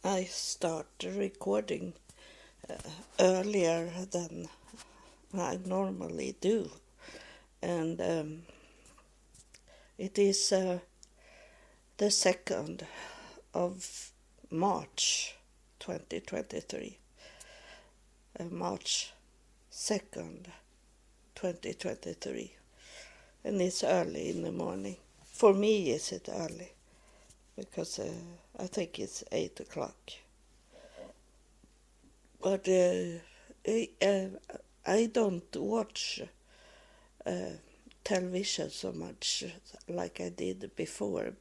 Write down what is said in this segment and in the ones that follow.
I start recording earlier than I normally do, and it is the 2nd of March 2023. March 2nd, 2023, and it's early in the morning. For me, is it early? Because I think it's 8 o'clock. But I don't watch television so much like I did before,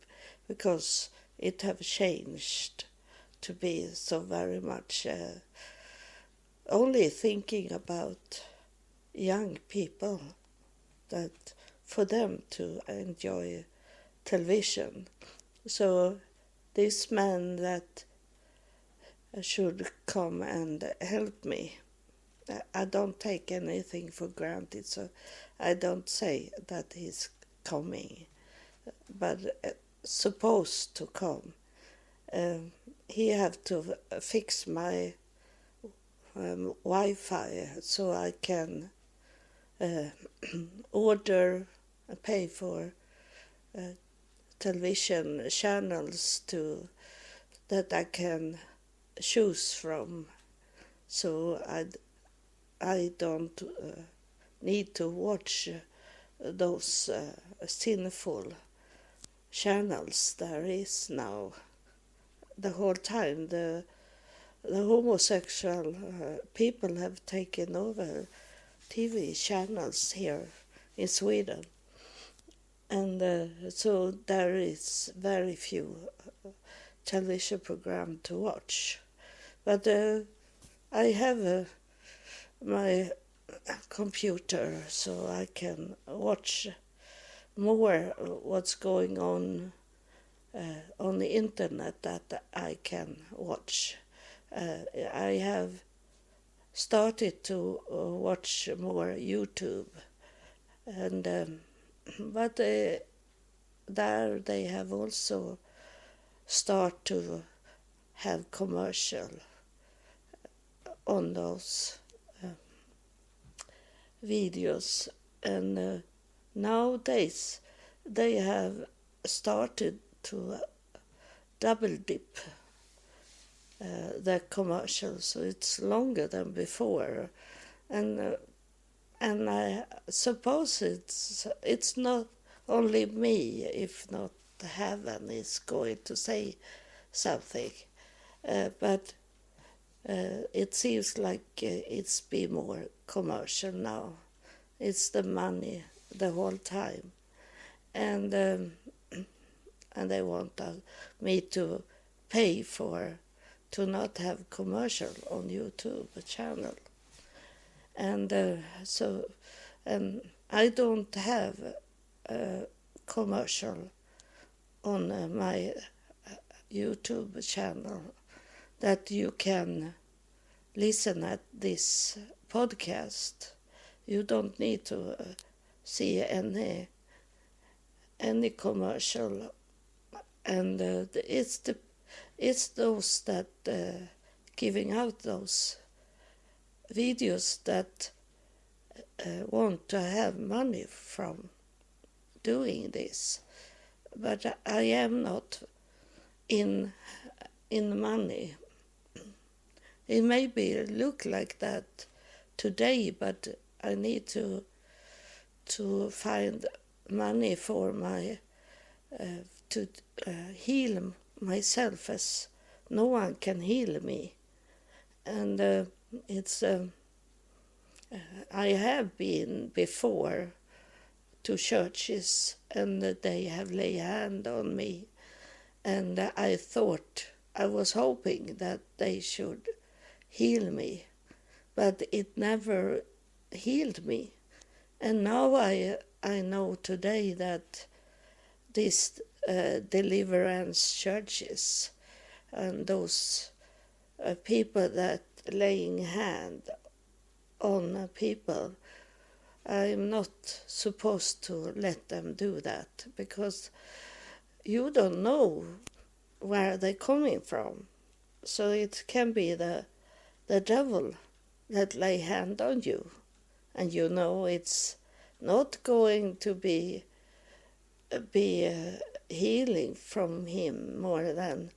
because it have changed to be so very much only thinking about young people, that for them to enjoy television. So this man that should come and help me, I don't take anything for granted, so I don't say that he's coming, but supposed to come. He have to fix my Wi-Fi so I can order, pay for television channels that I can choose from, so I don't need to watch those sinful channels there is now. The whole time the homosexual people have taken over TV channels here in Sweden, and so there is very few television program to watch. But I have my computer, so I can watch more what's going on the internet that I can watch. I have started to watch more YouTube, and but there they have also start to have commercial on those videos, and nowadays they have started to double dip the commercials, so it's longer than before, and I suppose it's not only me, if not heaven is going to say something, but it seems like it's be more commercial now. It's the money the whole time, and they want me to pay for to not have commercial on YouTube channel, and so I don't have a commercial on my YouTube channel that you can listen at this podcast. You don't need to see any commercial, and it's those that giving out those videos that want to have money from doing this. But I am not in money. It maybe look like that today, but I need to find money for my to heal myself, as no one can heal me, and it's I have been before to churches, and they have laid hand on me, and I was hoping that they should heal me, but it never healed me. And now I know today that these deliverance churches and those people that laying hand on people, I'm not supposed to let them do that, because you don't know where they're coming from. So it can be the devil that lay hand on you, and you know it's not going to be healing from him more than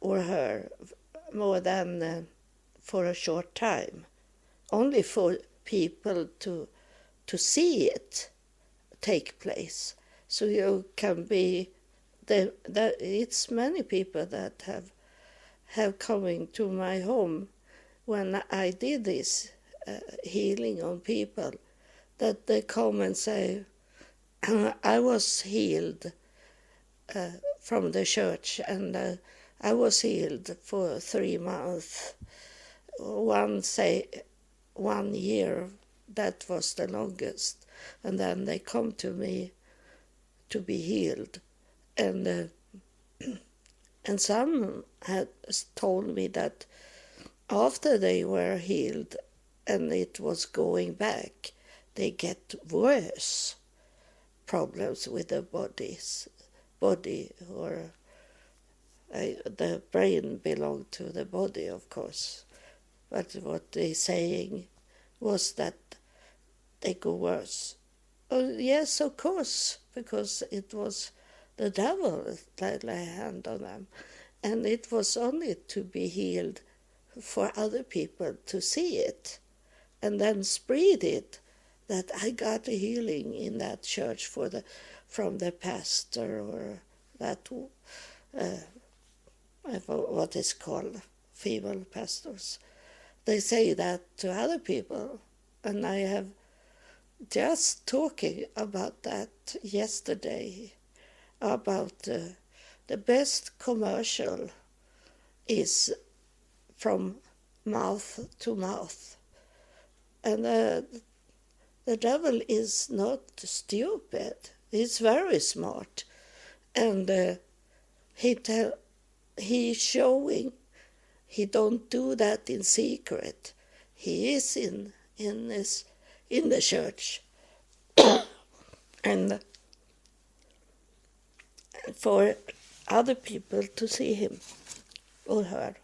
or her more than for a short time, only for people to see it take place. So you can be it's many people that have coming to my home when I did this healing on people, that they come and say, I was healed from the church, and I was healed for 3 months. One say 1 year, that was the longest, and then they come to me to be healed, and some had told me that after they were healed and it was going back, they get worse problems with the body, or the brain belonged to the body, of course. But what they saying was that they go worse. Oh, yes, of course, because it was the devil that lay hand on them. And it was only to be healed for other people to see it and then spread it, that I got a healing in that church from the pastor, or that what is called female pastors. They say that to other people, and I have just talking about that yesterday, about the best commercial is from mouth to mouth. And the devil is not stupid. He's very smart. And he's showing he don't do that in secret. He is in the church. And for other people to see him or her.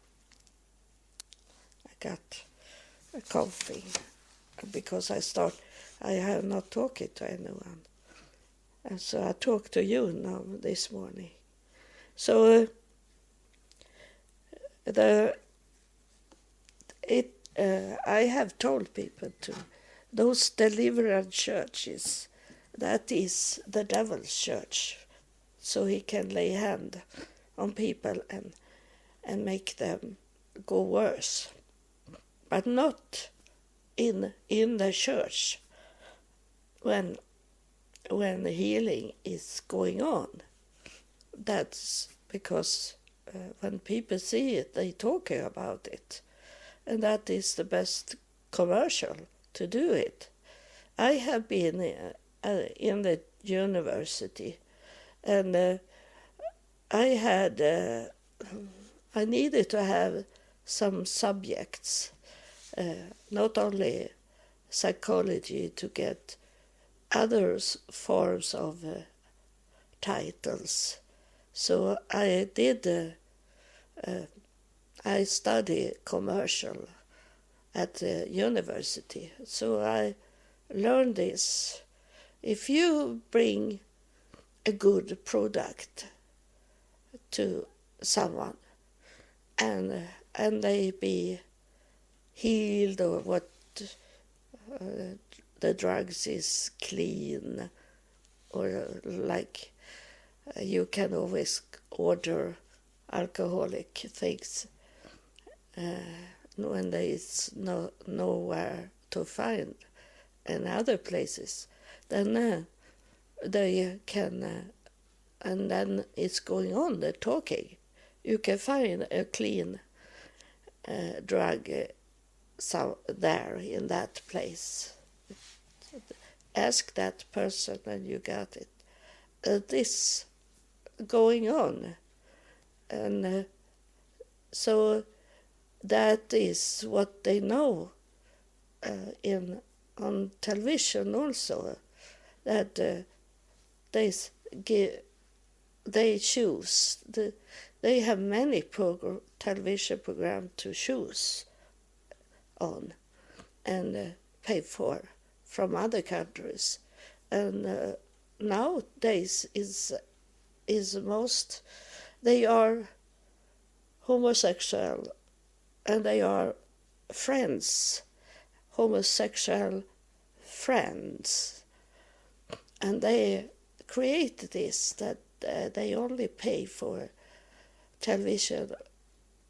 I got a coughing because I have not talked to anyone. And so I talked to you now this morning. So I have told people to those deliverance churches, that is the devil's church, so he can lay hand on people and make them go worse, but not in the church when healing is going on. That's because when people see it, they talk about it, and that is the best commercial to do it. I have been in the university, and I needed to have some subjects, not only psychology, to get other forms of titles. So I studied commercial at the university. So I learned this. If you bring a good product to someone and they be healed, or what the drugs is clean, or like you can always order alcoholic things when there is nowhere to find in other places, then they can, and then it's going on, the talking. You can find a clean drug there in that place. Ask that person and you got it. This going on. And so that is what they know on television also, that they choose they have many television programs to choose on and pay for from other countries. And nowadays is most, they are homosexual, and they are friends, homosexual friends, and they create this, that they only pay for television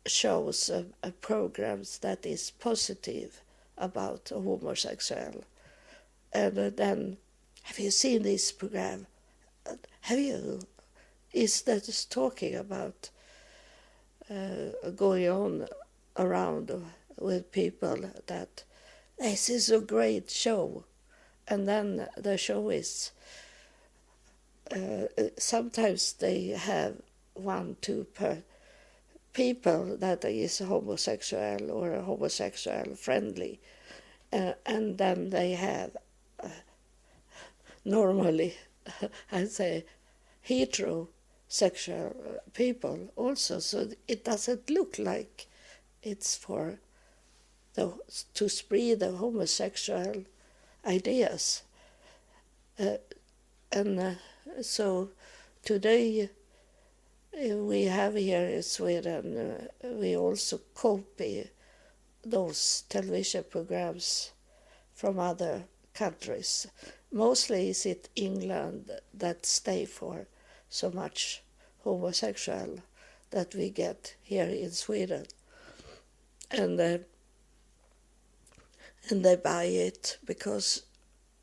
shows and programs that is positive about homosexual. And then, have you seen this program? Have you? Is that is talking about going on around with people that this is a great show, and then the show is sometimes they have 1-2 per people that is homosexual or homosexual friendly, and then they have normally I say heterosexual people also, so it doesn't look like it's for to spread the homosexual ideas. So today we have here in Sweden, we also copy those television programs from other countries. Mostly is it England that stay for so much homosexual that we get here in Sweden. And they buy it because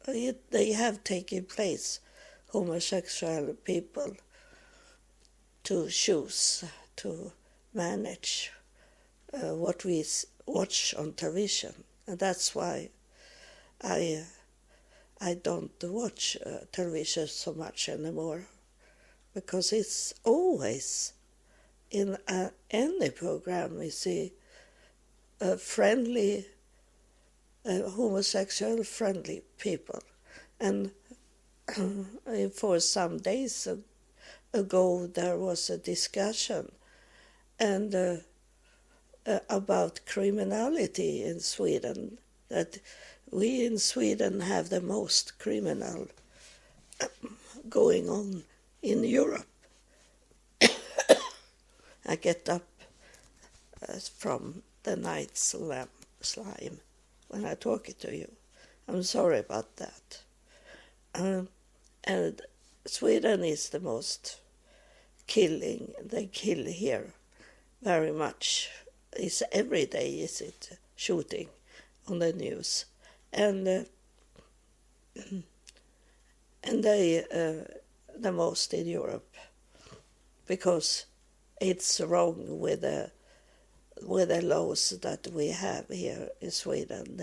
they have taken place, homosexual people, to choose, to manage what we watch on television. And that's why I don't watch television so much anymore, because it's always in any program we see friendly, homosexual friendly people. And for some days ago there was a discussion and about criminality in Sweden, that we in Sweden have the most criminal going on in Europe. I get up from the night slime when I talk it to you. I'm sorry about that. And Sweden is the most killing. They kill here very much. It's every day is it shooting on the news, and they the most in Europe, because it's wrong with the laws that we have here in Sweden.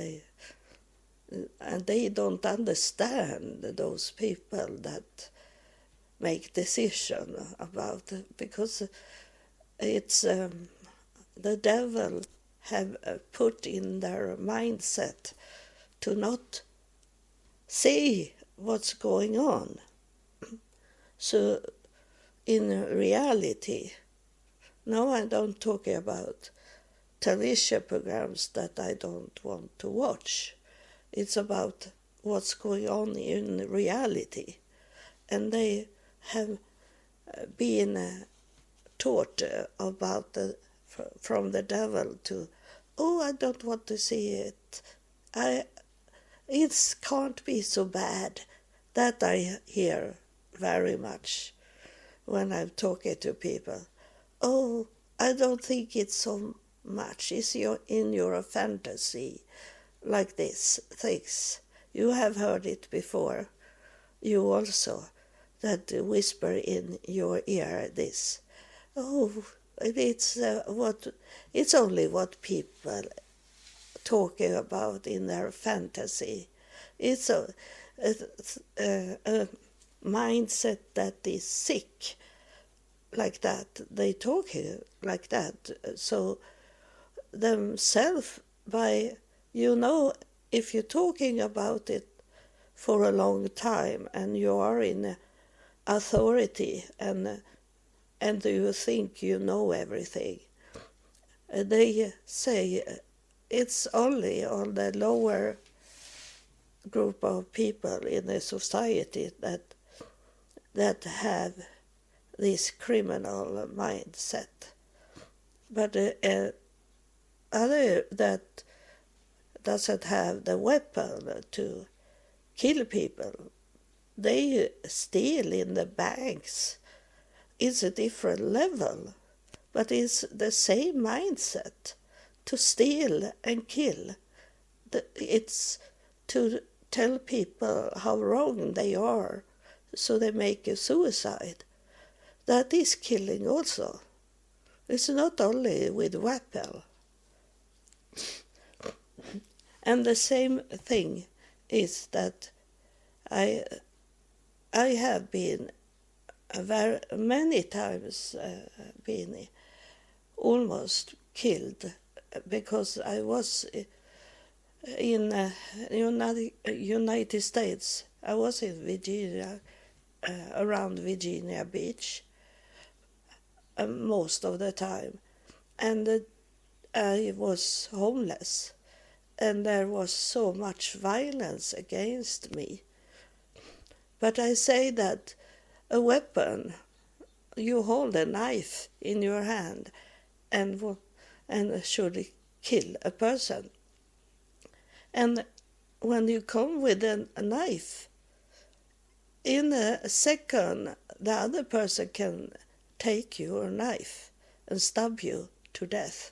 They don't understand those people that make decision about it, because it's the devil have put in their mindset to not see what's going on. So in reality, now I don't talk about television programs that I don't want to watch. It's about what's going on in reality. And they have been taught about from the devil to, oh, I don't want to see it. It can't be so bad. That I hear very much when I'm talking to people. Oh, I don't think it's so much. It's in your fantasy, like this things. You have heard it before. You also, that whisper in your ear this. Oh, it's it's only what people talking about in their fantasy. It's a mindset that is sick, like that. They talk like that. So themselves, by, if you're talking about it for a long time and you are in authority and and you think you know everything. They say it's only on the lower group of people in a society that have this criminal mindset. But other that doesn't have the weapon to kill people, they steal in the banks. It's a different level, but it's the same mindset to steal and kill. It's to tell people how wrong they are, so they make a suicide. That is killing also. It's not only with weapon. And the same thing is that I have been very many times been almost killed because I was in United States. I was in Virginia, around Virginia Beach, most of the time, and I was homeless, and there was so much violence against me. But I say that a weapon, you hold a knife in your hand and should kill a person. And when you come with a knife, in a second the other person can take your knife and stab you to death.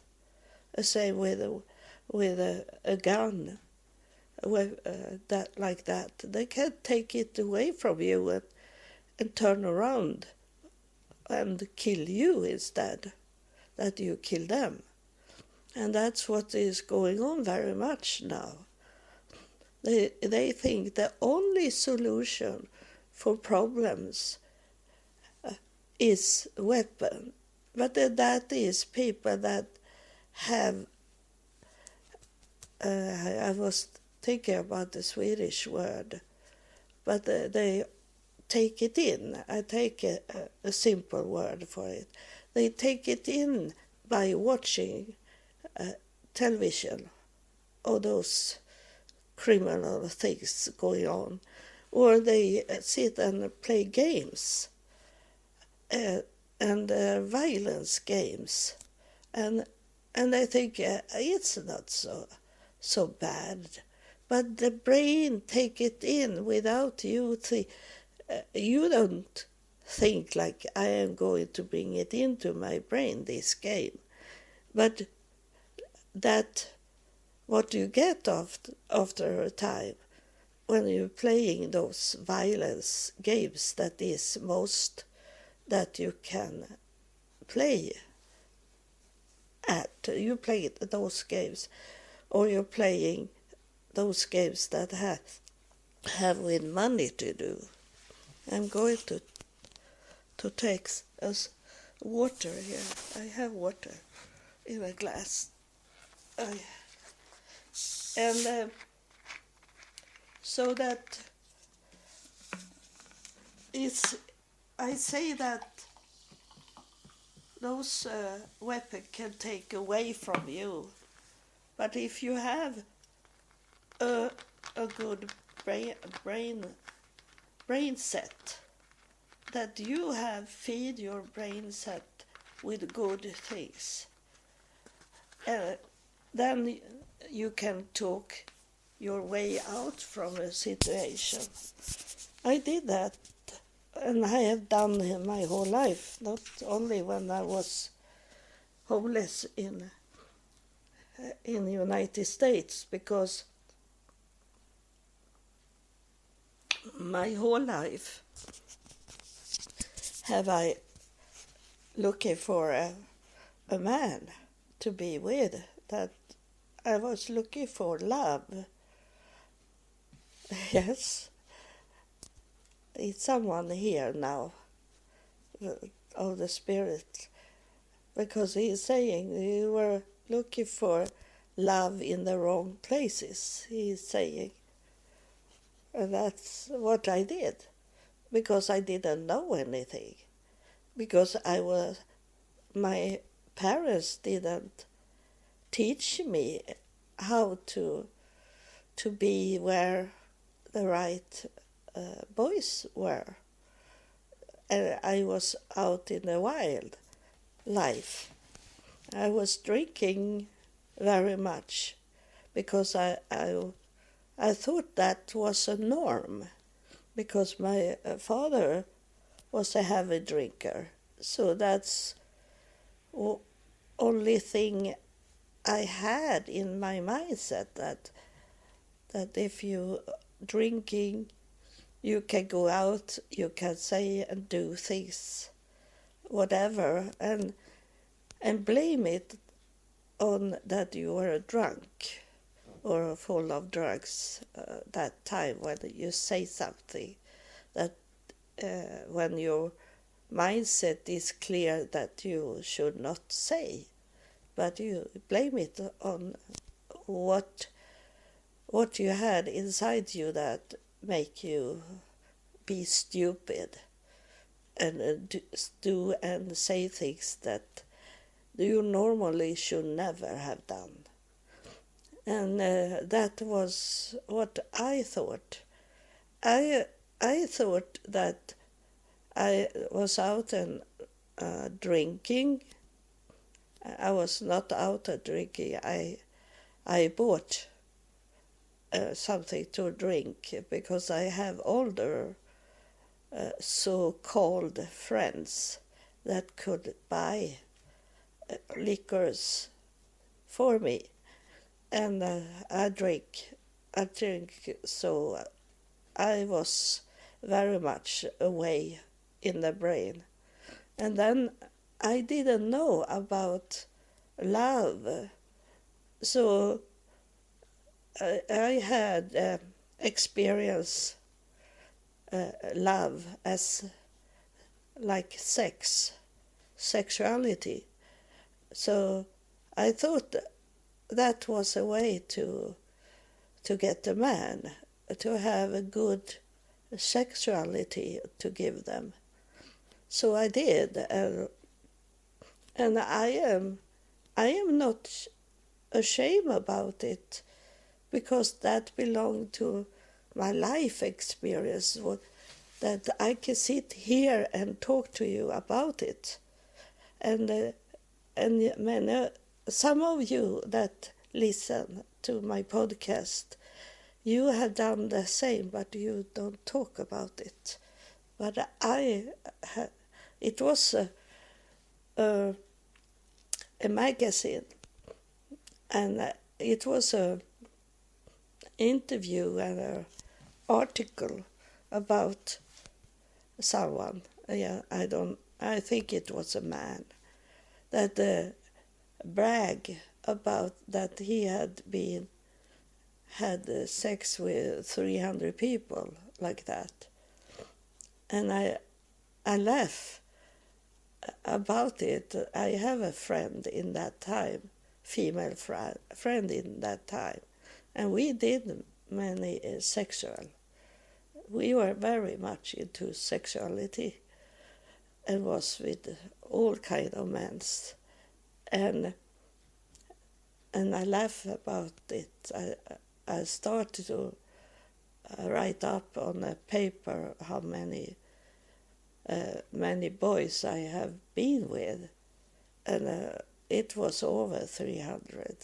Same with a gun, like that. They can take it away from you and turn around and kill you instead, that you kill them. And that's what is going on very much now. They think the only solution for problems is weapon. But that is people that have... I was thinking about the Swedish word, but they take it in. I take a simple word for it. They take it in by watching television, all those criminal things going on, or they sit and play games and violence games, and I think it's not so bad, but the brain take it in without you. You don't think like, I am going to bring it into my brain, this game, but that what you get after a time when you're playing those violence games, that is most that you can play at. You play those games, or you're playing those games that have with money to do. I'm going to take us water here. I have water in a glass. So that I say that those weapons can take away from you, but if you have a good brain set, that you have feed your brain set with good things, then you can talk your way out from a situation. I did that, and I have done it my whole life, not only when I was homeless in the United States, because my whole life have I looking for a man to be with, that I was looking for love. Yes, it's someone here now of the spirit, because he's saying you were looking for love in the wrong places, he's saying. And that's what I did, because I didn't know anything. because my parents didn't teach me how to be where the right boys were. And I was out in the wild life. I was drinking very much because I thought that was a norm, because my father was a heavy drinker. So that's the only thing I had in my mindset, that if you drinking, you can go out, you can say and do things, whatever, and blame it on that you were drunk or full of drugs that time when you say something that when your mindset is clear that you should not say, but you blame it on what you had inside you that make you be stupid and do and say things that you normally should never have done. And that was what I thought. I thought that I was out and drinking. I was not out drinking. I bought something to drink because I have older so-called friends that could buy liquors for me, and I drink. So I was very much away in the brain. And then I didn't know about love. So I had experienced love as like sexuality. So I thought that was a way to get a man, to have a good sexuality to give them. So I did, and I am not ashamed about it, because that belonged to my life experience, that I can sit here and talk to you about it. And some of you that listen to my podcast, you have done the same, but you don't talk about it. But it was a magazine, and it was a interview and an article about someone. I think it was a man that brag about that he had sex with 300 people like that. And I laugh about it. I have a friend in that time, female friend in that time, and we did many sexual. We were very much into sexuality and was with all kind of men. And I laugh about it. I started to write up on a paper how many boys I have been with, and it was over 300.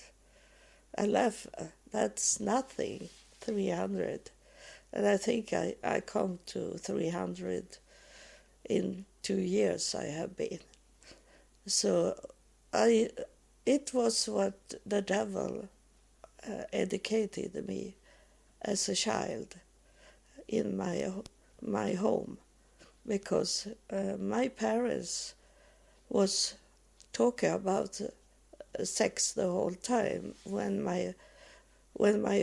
I laugh. That's nothing, 300, and I think I come to 300 in 2 years I have been. So it was what the devil educated me as a child in my home, because my parents was talking about sex the whole time. When my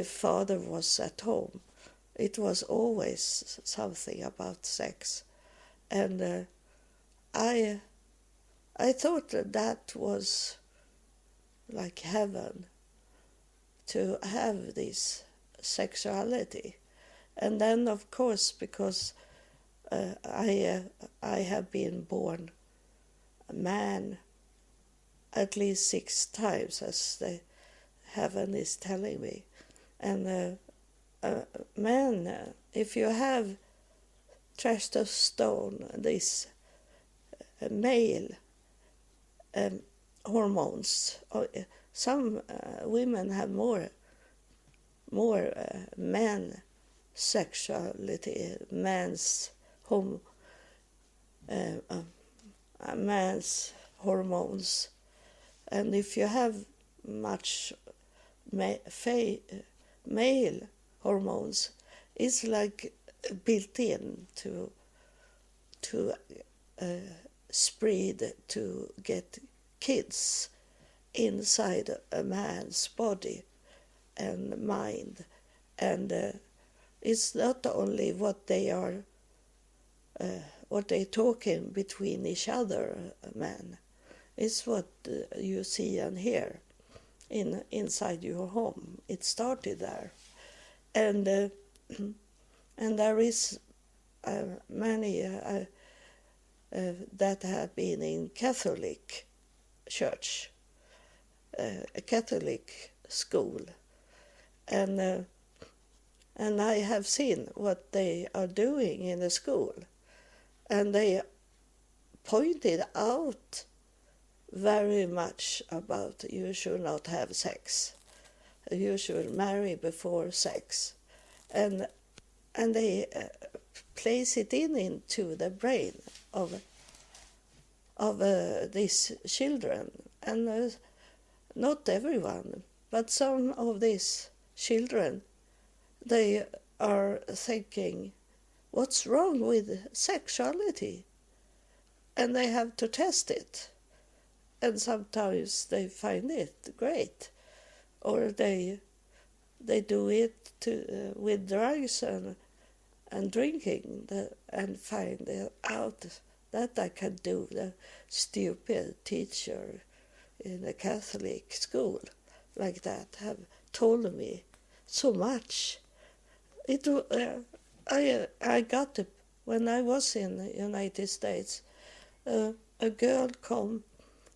father was at home, it was always something about sex, and I thought that was like heaven, to have this sexuality. And then, of course, because I have been born man at least 6 times, as the heaven is telling me. And men, if you have testosterone, this male hormones, some women have more man sexuality, man's man's hormones, and if you have much male hormones, it's like built in to spread, to get kids inside a man's body and mind. And it's not only what they talking between each other, men. It's what you see and hear inside your home. It started there, and there is many that have been in Catholic church, a Catholic school, and I have seen what they are doing in the school, and they pointed out very much about you should not have sex, you should marry before sex, and they place it into the brain of these children, and not everyone, but some of these children, they are thinking, what's wrong with sexuality? And they have to test it. And sometimes they find it great. Or they do it with drugs and drinking and find out that I can do. The stupid teacher in a Catholic school like that have told me so much. I got it when I was in the United States. A girl come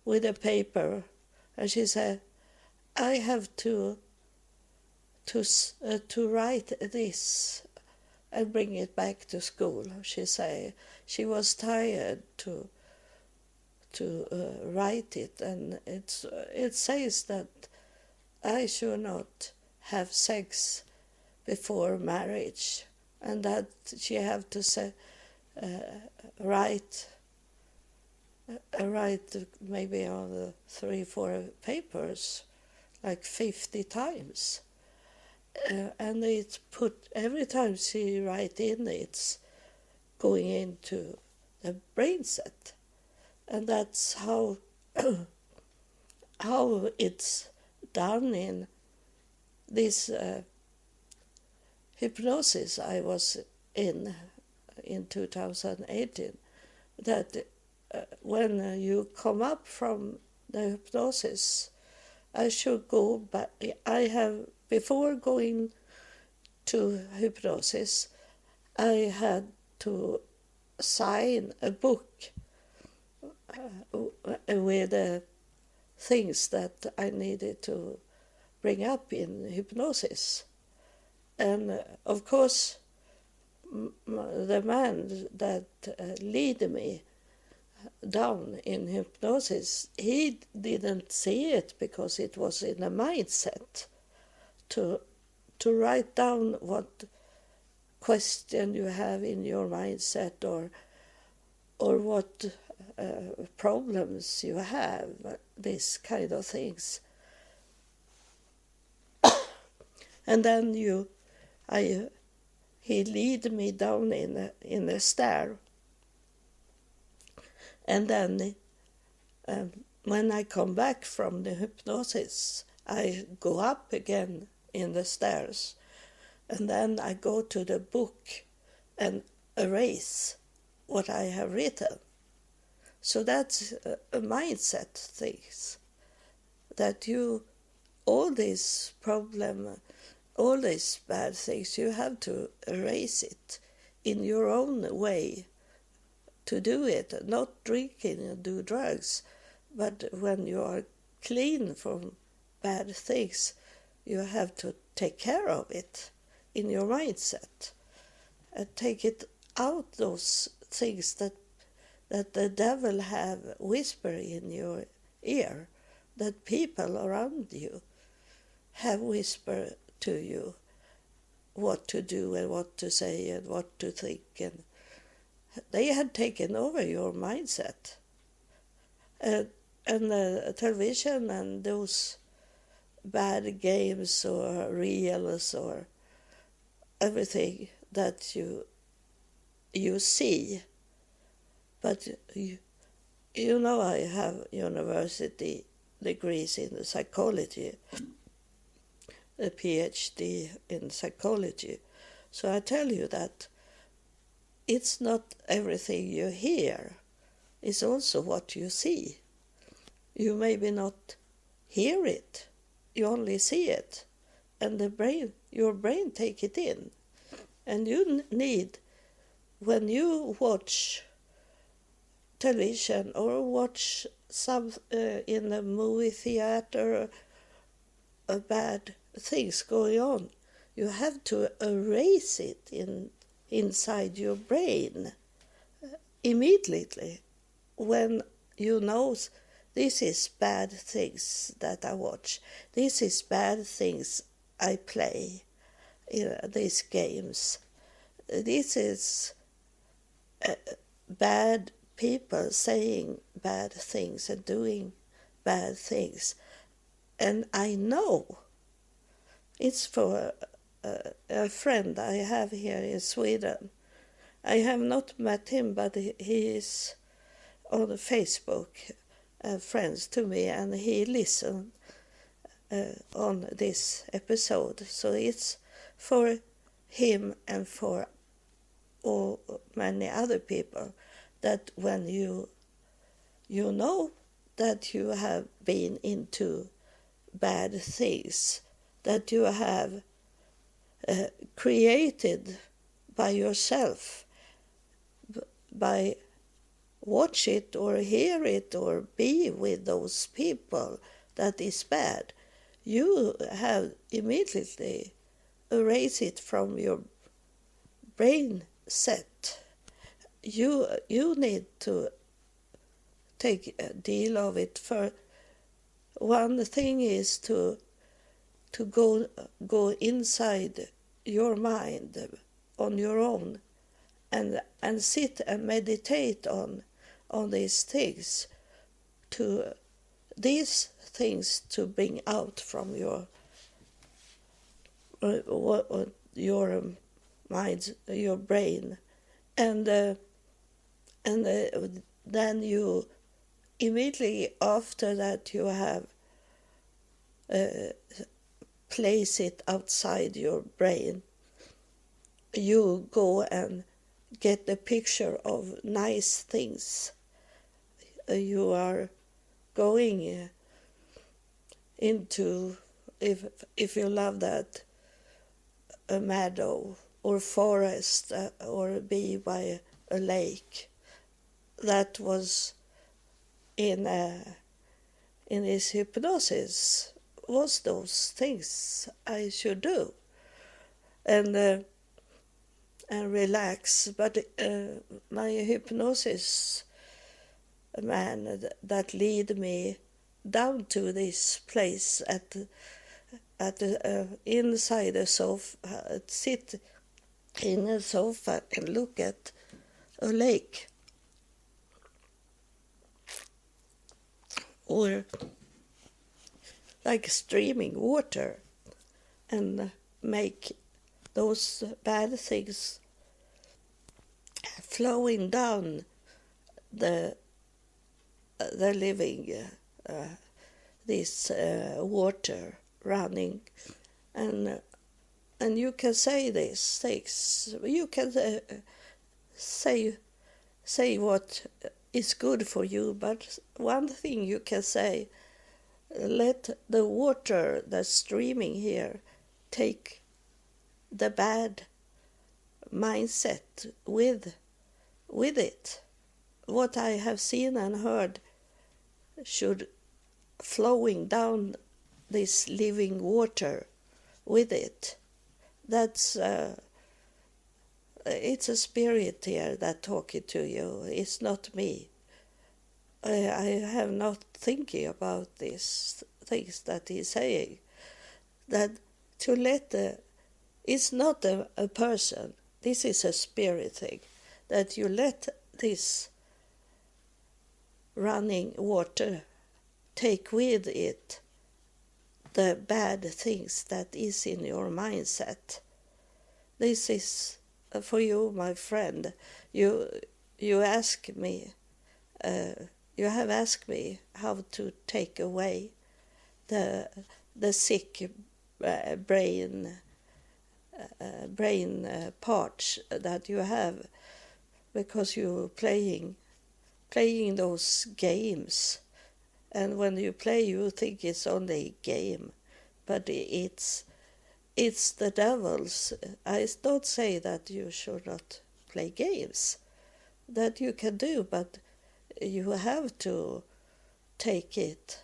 with a paper, and she said, "I have to write this and bring it back to school." She say she was tired to write it, and it says that I should not have sex before marriage, and that she have to say write maybe on the 3-4 papers like 50 times, and it's put every time she write in, it's going into the brain set, and that's how how it's done in this hypnosis I was in 2018, that when you come up from the hypnosis, I should go back. I have, before going to hypnosis, I had to sign a book with things that I needed to bring up in hypnosis. And of course, the man that lead me down in hypnosis, he didn't see it because it was in a mindset to write down what question you have in your mindset, or what problems you have, these kind of things. And then he lead me down in a stair, and then when I come back from the hypnosis, I go up again in the stairs, and then I go to the book and erase what I have written. So that's a mindset things, that all these problem, all these bad things, you have to erase it in your own way, to do it, not drinking and do drugs, but when you are clean from bad things, you have to take care of it in your mindset and take it out, those things that the devil have whispering in your ear, that people around you have whispered to you what to do and what to say and what to think, and they had taken over your mindset. And the television and those bad games or reels or everything that you see. But you know, I have university degrees in psychology, a PhD in psychology. So I tell you that it's not everything you hear, it's also what you see. You maybe not hear it, you only see it, and your brain take it in. And you need, when you watch television or watch some in a movie theater, bad things going on, you have to erase it inside your brain immediately when you know this is bad things that I watch, this is bad things I play in these games, this is bad people saying bad things and doing bad things. And I know it's for a friend I have here in Sweden. I have not met him, but he is on Facebook, friends to me, and he listened on this episode. So it's for him and for many other people, that when you know that you have been into bad things, that you have created by yourself, by watch it or hear it or be with those people that is bad, you have immediately erase it from your brain set. You need to take a deal of it. For one thing is to go inside your mind on your own and sit and meditate on these things, to bring out from your mind, your brain, and then you immediately after that you have place it outside your brain. You go and get a picture of nice things. You are going into, if you love that, a meadow or forest or be by a lake. That was in his hypnosis, was those things I should do and relax. But my hypnosis man that lead me down to this place at inside a sofa, sit in a sofa and look at a lake or like streaming water, and make those bad things flowing down the living this water running, and you can say these things. You can say what is good for you, but one thing you can say: let the water that's streaming here take the bad mindset with it. what I have seen and heard should flowing down this living water with it. That's it's a spirit here that talking to you. It's not me. I have not thinking about these things that he's saying. That to let it's not a person. This is a spirit thing. That you let this running water take with it the bad things that is in your mindset. This is for you, my friend. You ask me, you have asked me how to take away the sick brain parts that you have because you're playing those games. And when you play, you think it's only a game, but it's the devil's. I don't say that you should not play games, that you can do, but you have to take it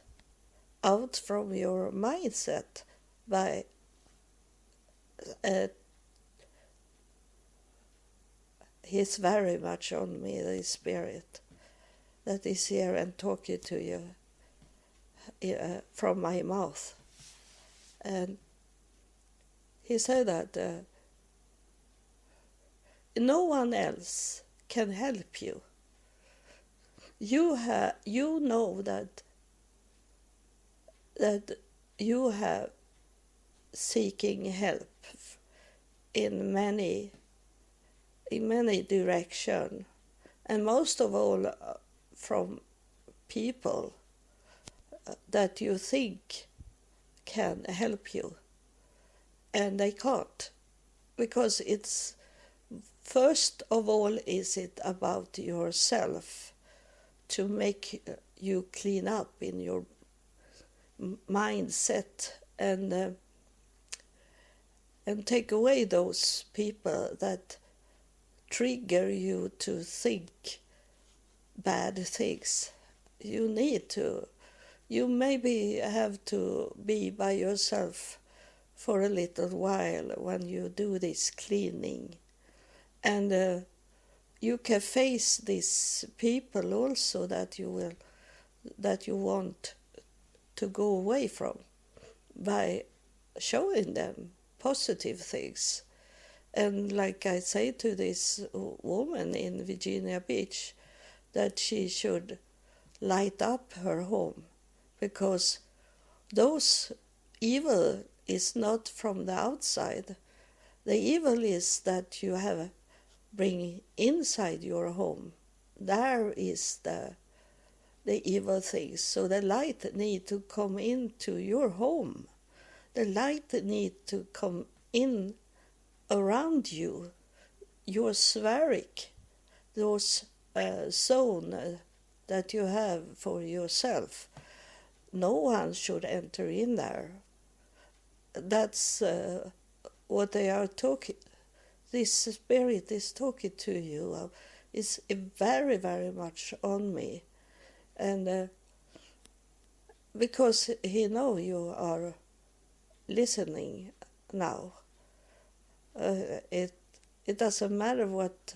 out from your mindset by he's very much on me, the spirit that is here and talking to you from my mouth. And he said that no one else can help you. You know that you have seeking help in many direction, and most of all from people that you think can help you, and they can't, because it's first of all is it about yourself, to make you clean up in your mindset and take away those people that trigger you to think bad things. You maybe have to be by yourself for a little while when you do this cleaning, and you can face these people also that you want to go away from by showing them positive things. And like I say to this woman in Virginia Beach, that she should light up her home, because those evil is not from the outside. The evil is that you have bring inside your home. There is the evil things. So the light need to come into your home. The light need to come in around you, your spheric, those zone that you have for yourself. No one should enter in there. That's what they are talking. This spirit is talking to you. Is very, very much on me, and because he know you are listening now. It doesn't matter what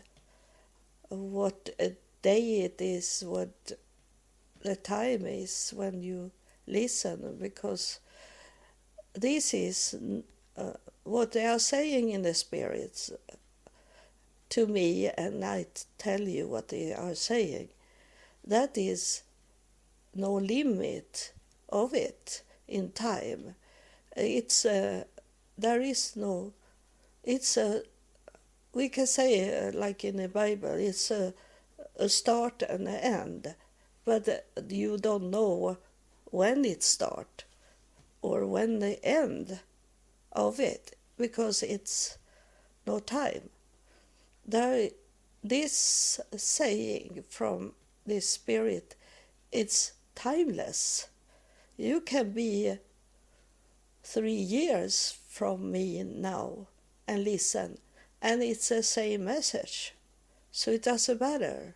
day it is, what the time is when you listen, because this is what they are saying in the spirits to me, and I tell you what they are saying. That is no limit of it in time. It's there is no. It's we can say like in the Bible, it's a start and an end, but you don't know when it start or when the end of it, because it's no time. This saying from this spirit, it's timeless. You can be 3 years from me now and listen, and it's the same message. So it doesn't matter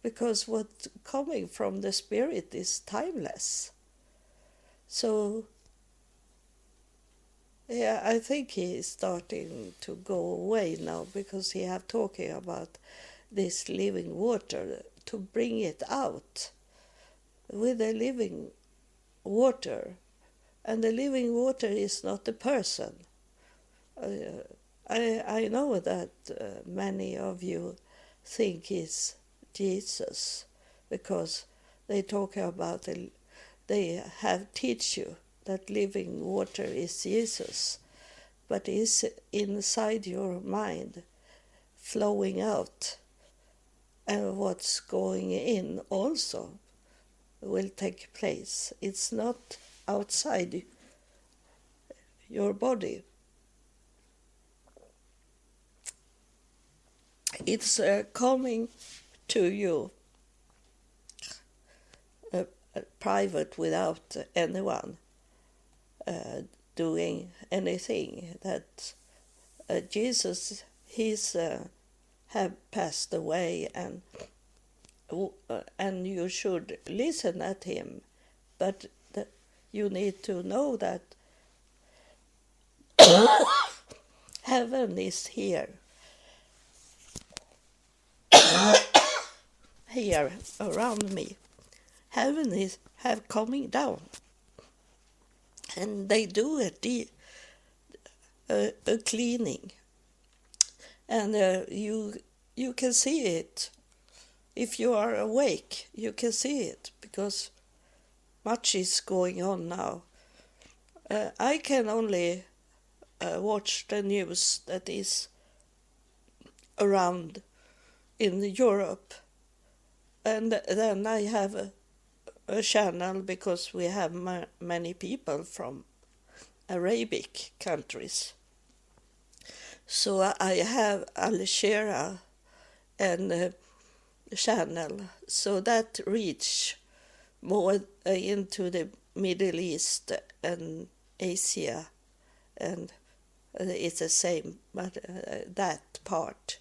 because what coming from the spirit is timeless. So yeah, I think he is starting to go away now because he have talking about this living water to bring it out with the living water. And the living water is not a person. I know that many of you think is Jesus because they talk about they have teach you that living water is Jesus, but is inside your mind flowing out, and what's going in also will take place. It's not outside your body. It's coming to you private without anyone doing anything. That Jesus, he's have passed away, and you should listen at him, but you need to know that heaven is here around me. Heaven is have coming down, and they do a cleaning, and you can see it if you are awake. You can see it because much is going on now. I can only watch the news that is around in Europe, and then I have a channel because we have many people from Arabic countries. So I have Al Jazeera and channel, so that reach more into the Middle East and Asia, and it's the same, but that part.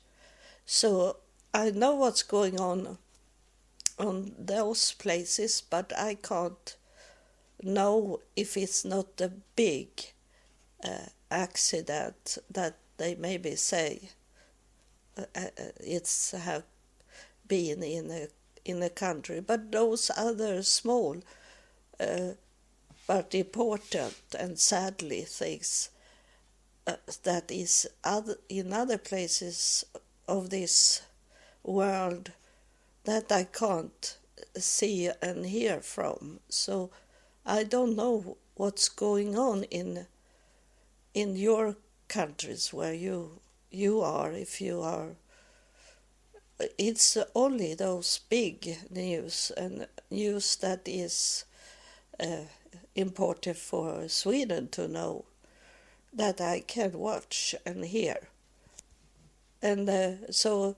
So I know what's going on those places, but I can't know if it's not a big accident that they maybe say it's have been in a country. But those other small but important and sadly things that is in other places of this world that I can't see and hear from. So I don't know what's going on in your countries where you are, if you are. It's only those big news and news that is important for Sweden to know that I can watch and hear. And so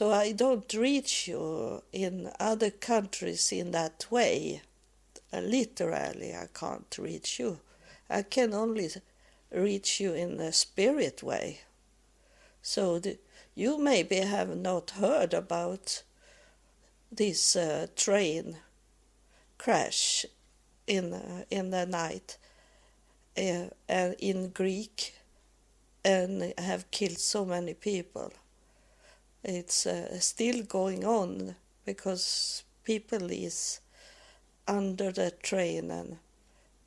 I don't reach you in other countries in that way. Literally, I can't reach you. I can only reach you in a spirit way. So you maybe have not heard about this train crash in the night in Greek, and have killed so many people. It's still going on because people is under the train and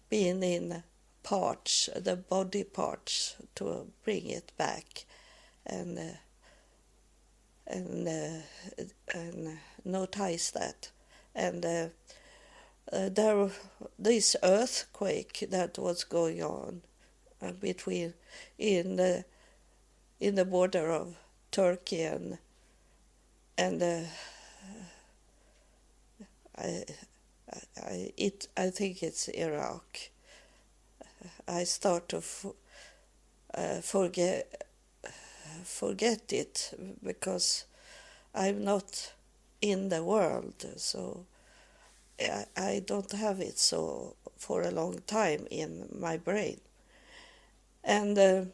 being in parts, the body parts, to bring it back and notice that. And there this earthquake that was going on between in the border of Turkey and I think it's Iraq. I start to forget it because I'm not in the world, so I don't have it so for a long time in my brain. And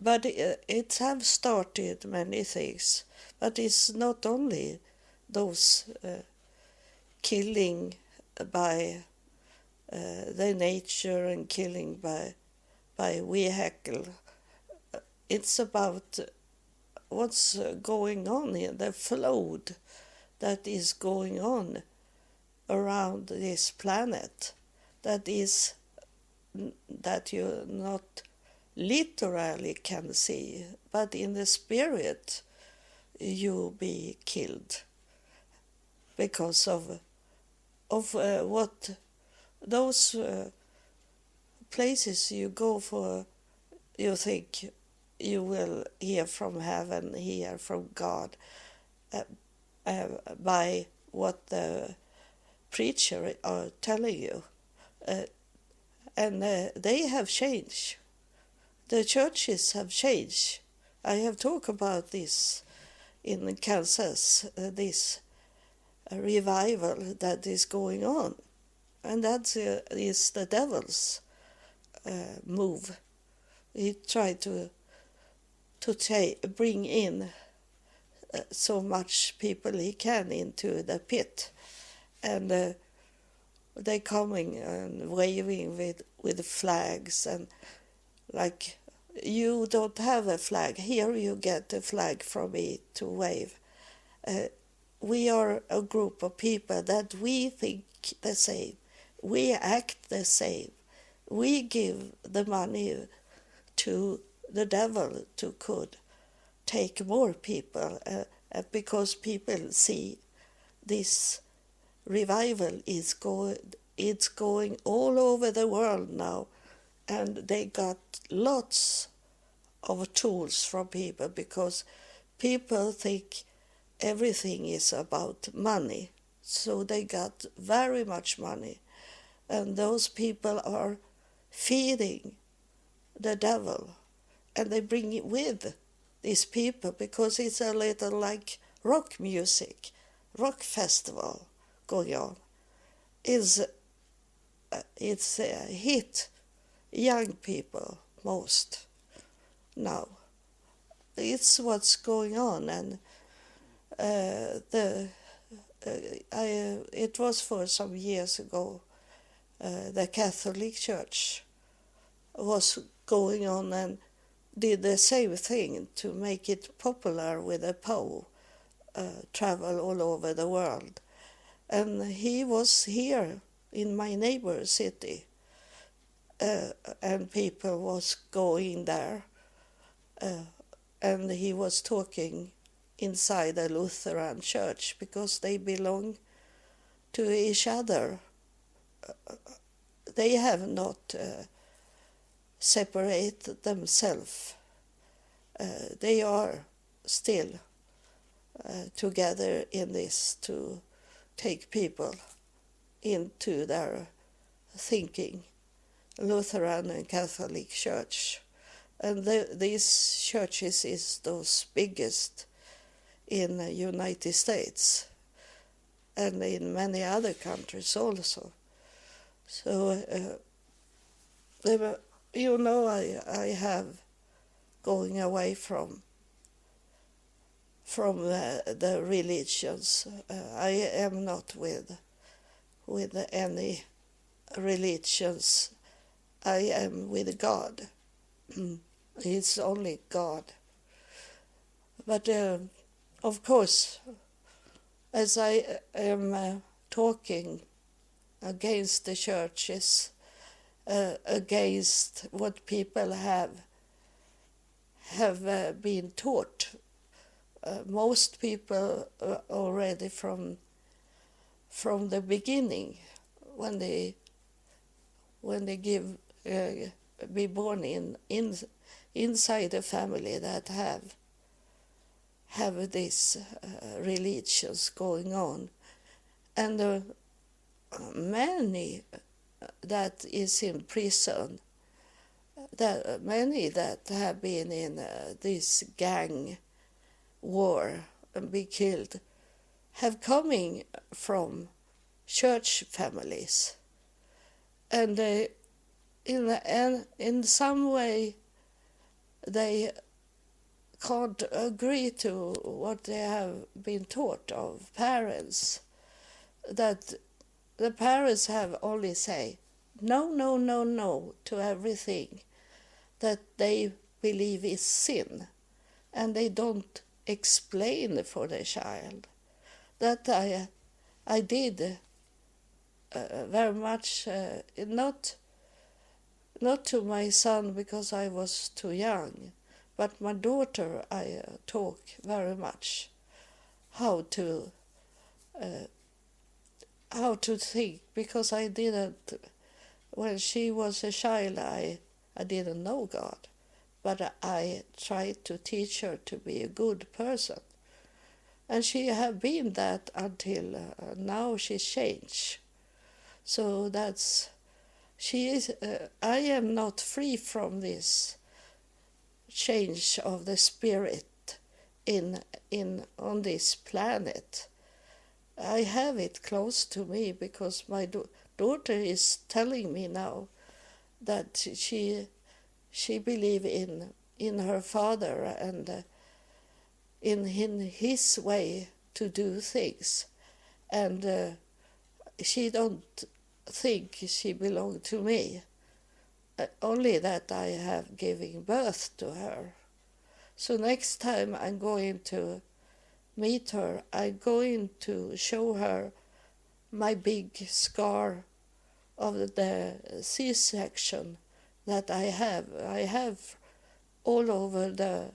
But it have started many things. But it's not only those killing by the nature and killing by vehicle. It's about what's going on in the flood that is going on around this planet, that is that you not literally can see, but in the spirit you be killed because of what those places you go for. You think you will hear from heaven, hear from God, uh, by what the preacher are telling you. And they have changed. The churches have changed. I have talked about this in Kansas, this revival that is going on. And that is the devil's move. He tried to bring in so much people he can into the pit, and they coming and waving with flags, and like, you don't have a flag here, you get a flag from me to wave. We are a group of people that we think the same, we act the same, we give the money to the devil to could take more people, because people see this revival is it's going all over the world now, and they got lots of tools from people, because people think everything is about money, so they got very much money, and those people are feeding the devil, and they bring it with these people, because it's a little like rock music, rock festival going on. It's hit young people most now. It's what's going on, and it was for some years ago. The Catholic Church was going on and did the same thing to make it popular with the Pope, travel all over the world. And he was here in my neighbor city, and people was going there, and he was talking inside a Lutheran church, because they belong to each other. They have not separated themselves. They are still together in this to take people into their thinking, Lutheran and Catholic Church. And these churches is those biggest in the United States and in many other countries also. So, I have going away from the religions. I am not with any religions. I am with God. It's only God. But of course, as I am talking against the churches, against what people have been taught, most people already from the beginning, when they be born inside a family that have these religions going on, and many that is in prison, that many that have been in this gang war and be killed, have coming from church families, and in some way they can't agree to what they have been taught of parents, that the parents have only say no, no, no, no to everything that they believe is sin, and they don't explain for the child. That I did very much, not to my son because I was too young, but my daughter I talk very much how to think, because I didn't, when she was a child, I didn't know God, but I tried to teach her to be a good person. And she have been that until now she's changed. So that's, she is, I am not free from this change of the spirit in on this planet. I have it close to me because my daughter is telling me now that she believe in her father and in his way to do things, and she don't think she belong to me. Only that I have given birth to her. So next time I'm going to meet her, I'm going to show her my big scar of the C-section that I have. I have all over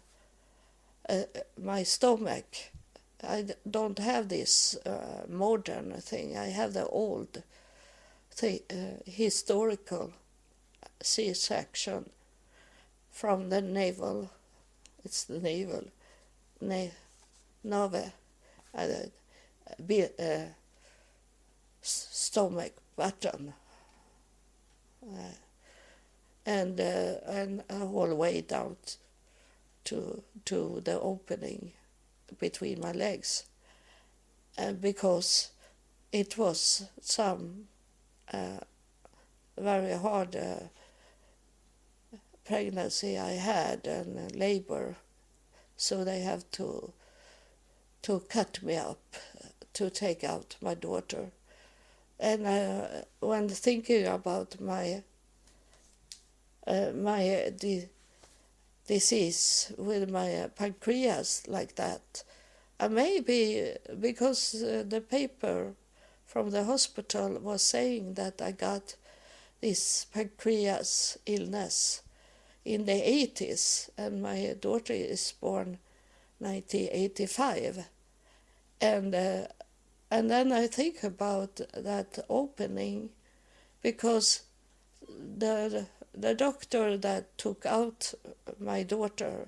my stomach. I don't have this modern thing. I have the old historical C-section from the navel. It's the navel, nave, stomach button, and all the way down to the opening between my legs, and because it was some very hard pregnancy I had and labor, so they have to cut me up to take out my daughter. And when thinking about my disease with my pancreas like that, maybe because the paper from the hospital was saying that I got this pancreas illness in the 80s, and my daughter is born 1985, and then I think about that opening, because the doctor that took out my daughter,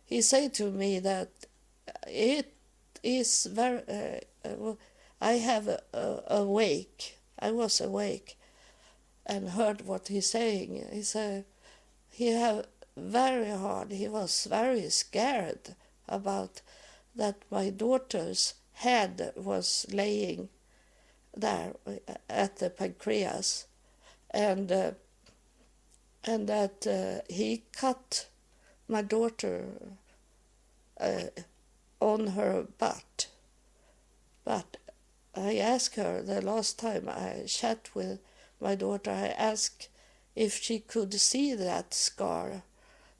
he said to me that it is very I have awake. I was awake and heard what he's saying. He said he have very hard. He was very scared about that my daughter's head was laying there at the pancreas, and that he cut my daughter on her butt. But I asked her the last time I chat with my daughter, I asked if she could see that scar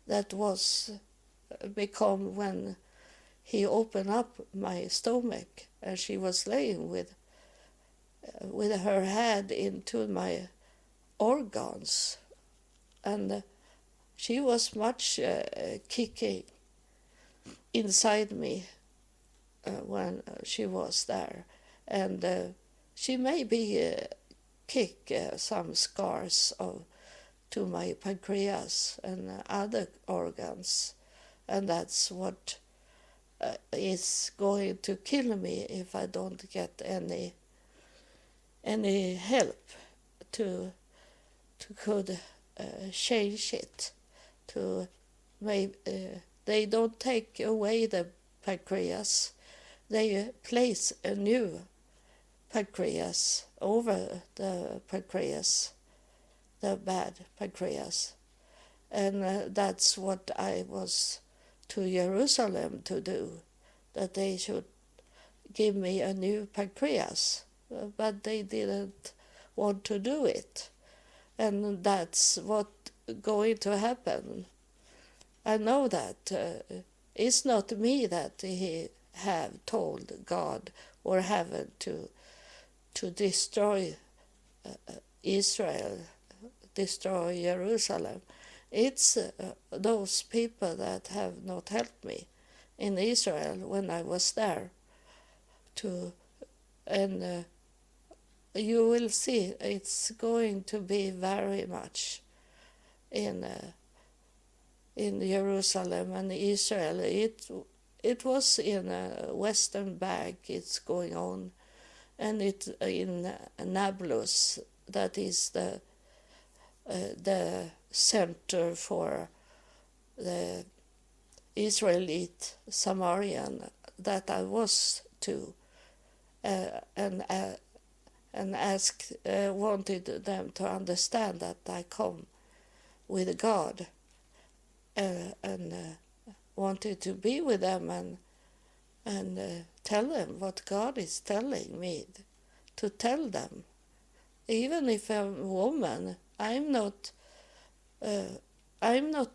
that was become when he opened up my stomach, and she was laying with her head into my organs, and she was much kicking inside me when she was there, and she maybe kick some scars to my pancreas and other organs, and that's what is going to kill me if I don't get any help to could change it. To maybe they don't take away the pancreas, they place a new pancreas over the pancreas, the bad pancreas, And that's what I was to Jerusalem to do, that they should give me a new pancreas, but they didn't want to do it. And that's what going to happen. I know that it's not me that he have told God or heaven to destroy Israel, destroy Jerusalem. It's those people that have not helped me in Israel when I was there. And you will see it's going to be very much in Jerusalem and Israel. It was in Western Bank. It's going on, and it in Nablus, that is the center for the Israelite Samaritan that I was to, and wanted them to understand that I come with God, and wanted to be with them and tell them what God is telling me to tell them. Even if I'm a woman, I'm not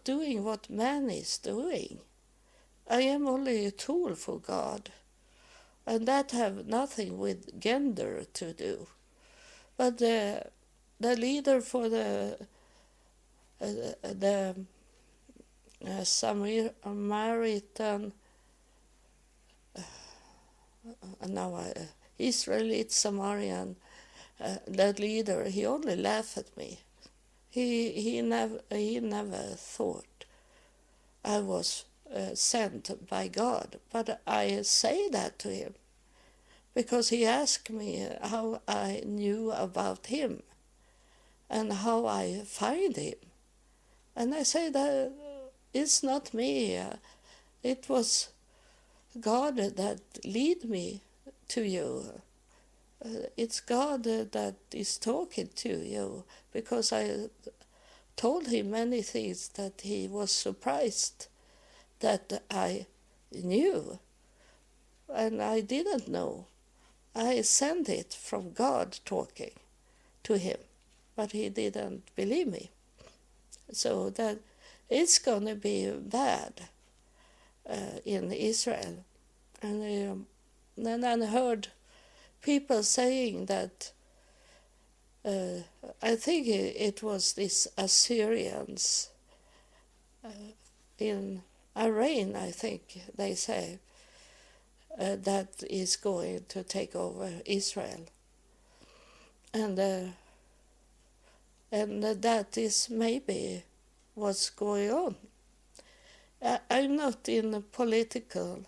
doing what man is doing. I am only a tool for God, and that have nothing with gender to do. But the leader for the Samaritan, Israelite Samaritan, that leader, he only laughed at me. He never thought I was sent by God, but I say that to him because he asked me how I knew about him and how I find him. And I say that it's not me. It was God that lead me to you. It's God that is talking to you, because I told him many things that he was surprised that I knew, and I didn't know. I sent it from God talking to him, but he didn't believe me. So that it's going to be bad in Israel. And then I heard people saying that I think it was these Assyrians in Iran, I think they say, that is going to take over Israel. And that is maybe what's going on. I'm not in a political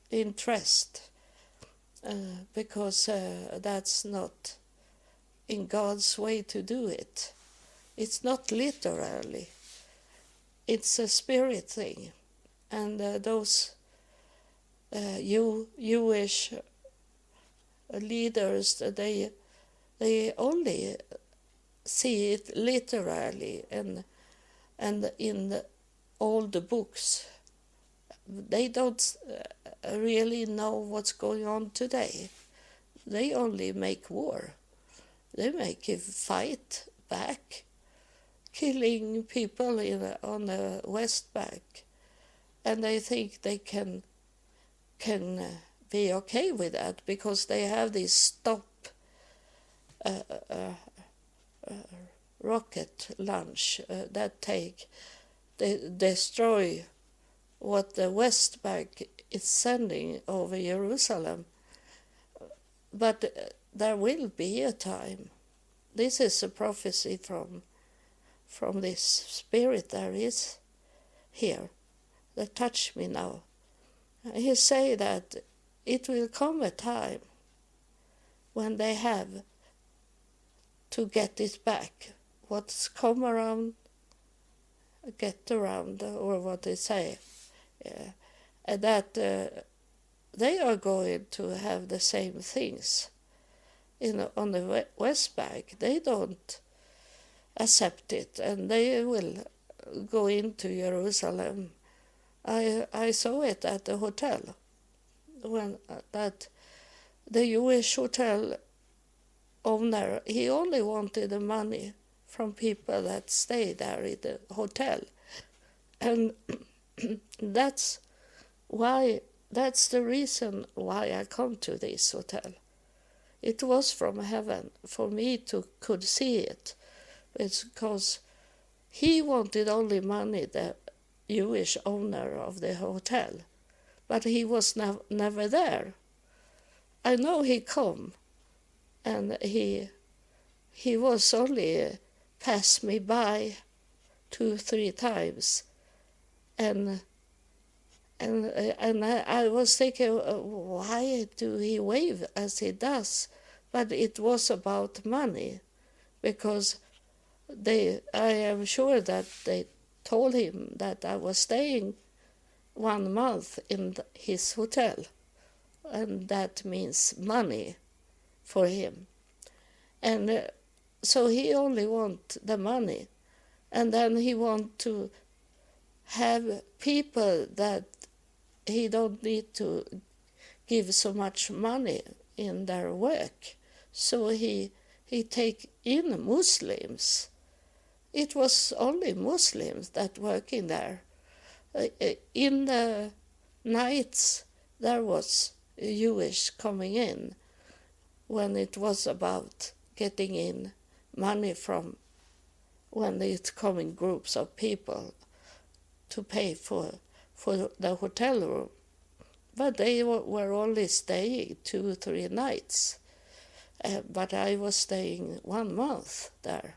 interest because that's not in God's way to do it. It's not literally. It's a spirit thing. And those Jewish leaders, they only see it literally, and in all the books. They don't really know what's going on today. They only make war. They make a fight back, killing people on the West Bank, and they think they can be okay with that because they have this stop rocket launch that they destroy what the West Bank is sending over Jerusalem. But there will be a time. This is a prophecy from this spirit there is here that touched me now. He say that it will come a time when they have to get it back. What's come around, get around, or what they say. And that they are going to have the same things. On the West Bank, they don't accept it, and they will go into Jerusalem, I saw it at the hotel, when that the Jewish hotel owner, he only wanted the money from people that stay there in the hotel. And that's the reason why I come to this hotel. It was from heaven for me to could see it. It's because he wanted only money, the Jewish owner of the hotel, but he was never there. I know he come, and he was only passed me by 2-3 times, and I was thinking, why do he wave as he does? But it was about money, because I am sure that they told him that I was staying 1 month in his hotel, and that means money for him. And so he only want the money, and then he want to have people that he don't need to give so much money in their work. So he take in Muslims. It was only Muslims that working there. In the nights there was Jewish coming in when it was about getting in money from when it's coming groups of people to pay for the hotel room. But they were only staying 2-3 nights. But I was staying 1 month there.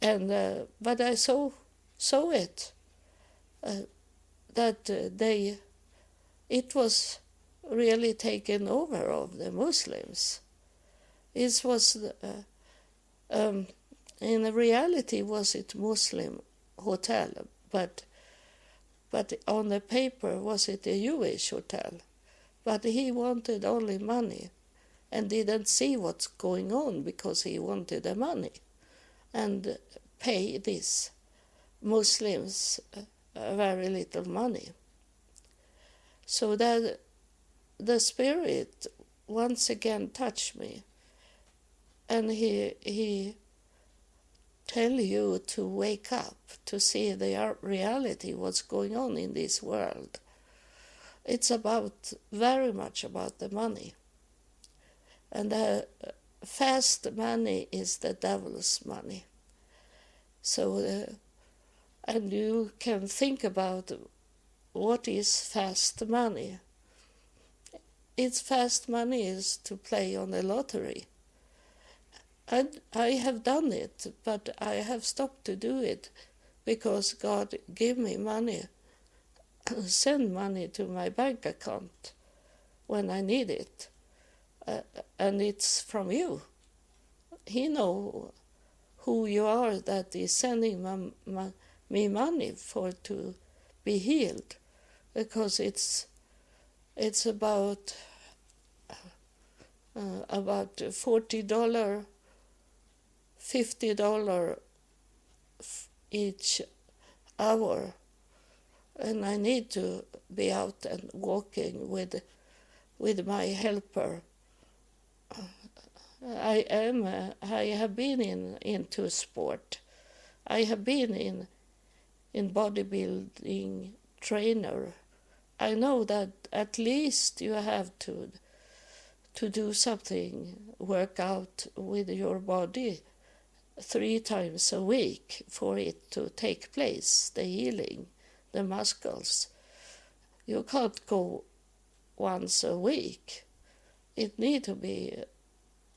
And but I saw it, that it was really taken over of the Muslims. It was, in reality, was it Muslim hotel, but on the paper was it a Jewish hotel. But he wanted only money, and didn't see what's going on because he wanted the money, and pay these Muslims very little money. So that the Spirit once again touched me, and he tell you to wake up, to see the reality, what's going on in this world. It's very much about the money. And the fast money is the devil's money. So, and you can think about what is fast money. It's fast money is to play on the lottery. And I have done it, but I have stopped to do it because God gave me money, send money to my bank account when I need it. And it's from you. He knows who you are that is sending me money for to be healed, because it's about $40, $50 each hour, and I need to be out and walking with my helper. I have been into sport. I have been in bodybuilding trainer. I know that at least you have to do something, work out with your body 3 times a week for it to take place, the healing, the muscles. You can't go once a week. It needs to be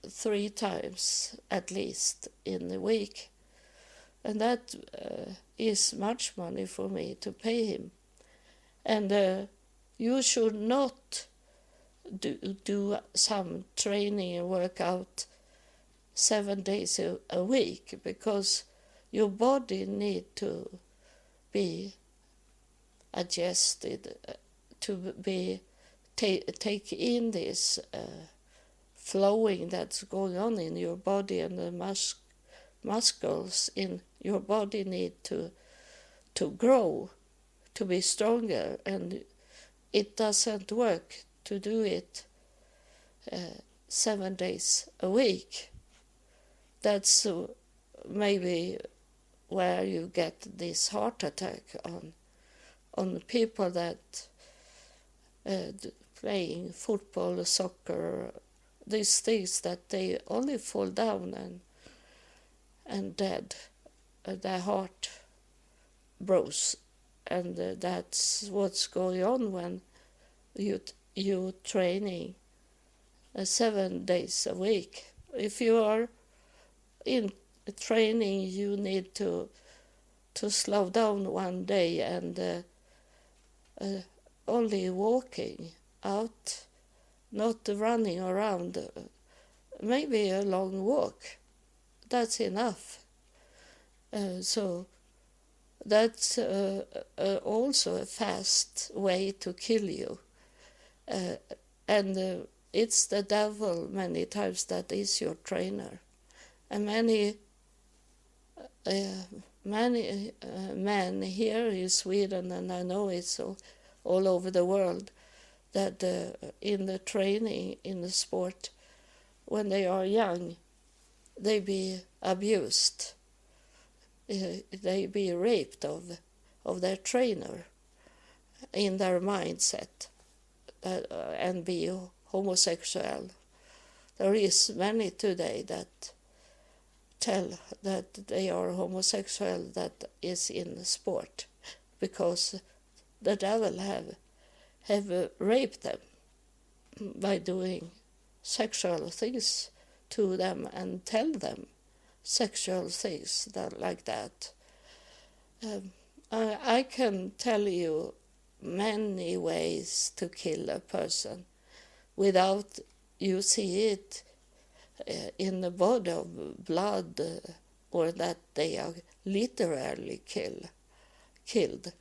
3 times at least in the week. And that is much money for me to pay him. And you should not do some training and work out 7 days a week, because your body need to be adjusted to be take in this flowing that's going on in your body, and the muscles in your body need to to grow, to be stronger, and it doesn't work to do it 7 days a week. That's maybe where you get this heart attack on people that playing football, soccer, these things that they only fall down and dead. Their heart breaks, and that's what's going on when you training 7 days a week. If you are in training, you need to slow down one day and only walking out, not running around. Maybe a long walk, that's enough. So that's also a fast way to kill you. And it's the devil many times that is your trainer. And many men here in Sweden, and I know it's all over the world, that in the training, in the sport, when they are young, they be abused. They be raped of their trainer in their mindset and be homosexual. There is many today that tell that they are homosexual that is in the sport because the devil have raped them by doing sexual things to them and tell them sexual things like that. I can tell you many ways to kill a person without you see it in the body of blood or that they are literally killed.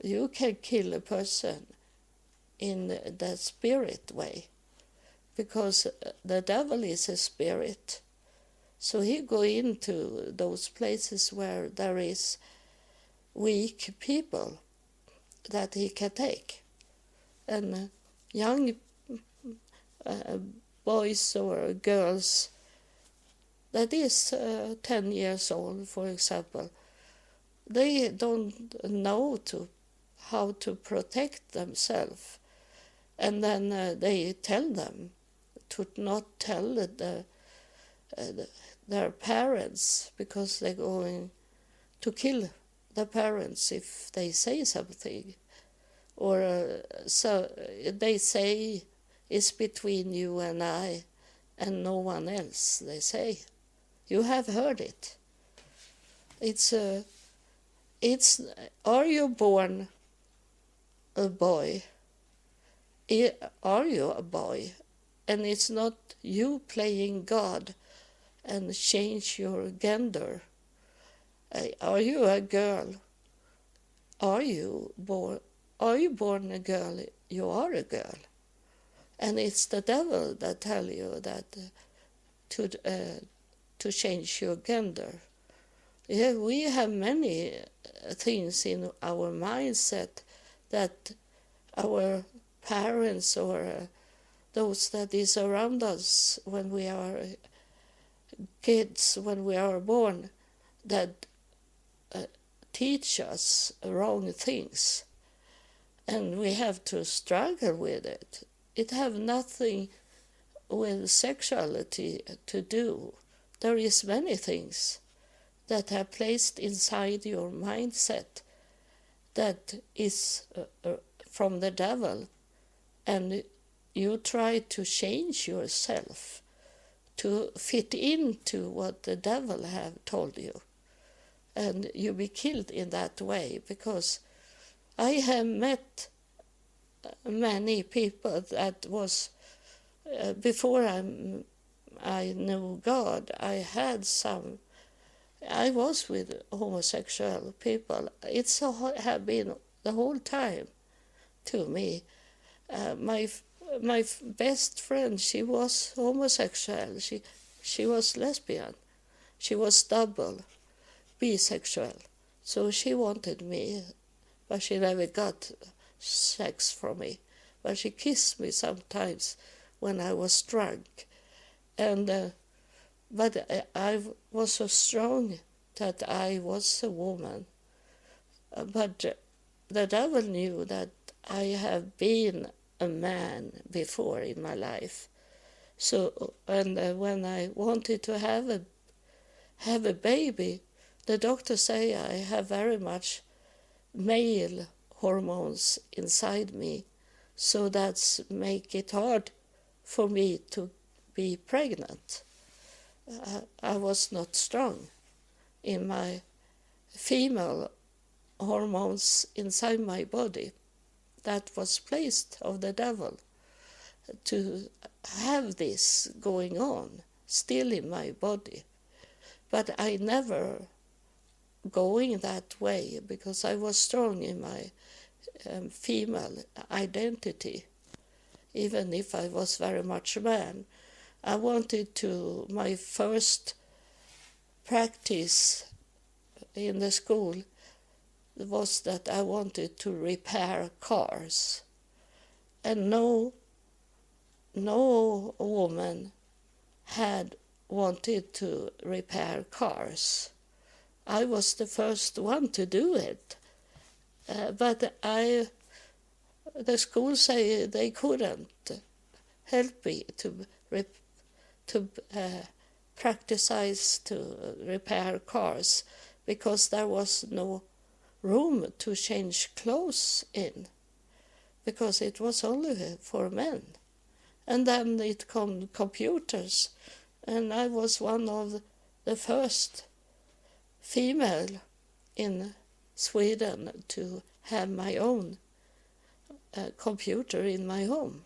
You can kill a person in the spirit way because the devil is a spirit. So he go into those places where there is weak people that he can take. And young boys or girls that is 10 years old, for example, they don't know how to protect themselves. And then they tell them to not tell their parents because they're going to kill the parents if they say something. Or so they say it's between you and I and no one else, they say. You have heard it. It's are you born a boy? Are you a boy? And it's not you playing God and change your gender. Are you a girl? Are you born a girl? You are a girl. And it's the devil that tell you that to change your gender. Yeah, we have many things in our mindset that our parents or those that is around us when we are kids, when we are born, that teach us wrong things. And we have to struggle with it. It have nothing with sexuality to do. There is many things that are placed inside your mindset that is from the devil, and you try to change yourself to fit into what the devil have told you, and you be killed in that way. Because I have met many people that was before I knew God. I was with homosexual people. It's have been the whole time to me. My best friend, she was homosexual. She was lesbian. She was double bisexual. So she wanted me, but she never got sex from me. But she kissed me sometimes when I was drunk. And but I was so strong that I was a woman. But the devil knew that I have been a man before in my life. So, and when I wanted to have a baby, the doctors say I have very much male hormones inside me, so that's make it hard for me to be pregnant. I was not strong in my female hormones inside my body. That was placed of the devil to have this going on still in my body. But I never going that way because I was strong in my female identity, even if I was very much a man. I wanted to, my first practice in the school was that I wanted to repair cars. And no woman had wanted to repair cars. I was the first one to do it. But the school say they couldn't help me to practice to repair cars because there was no room to change clothes in, because it was only for men. And then it come computers, and I was one of the first female in Sweden to have my own computer in my home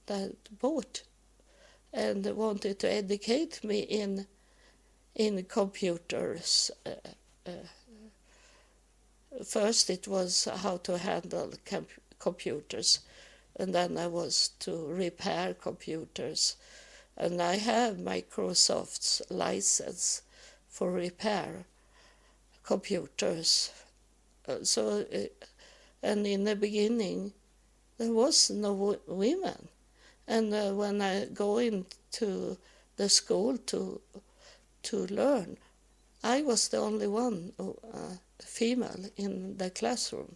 that bought and wanted to educate me in computers. First it was how to handle computers, and then I was to repair computers. And I have Microsoft's license for repair computers. And in the beginning there was no women. And when I go into the school to learn, I was the only one female in the classroom.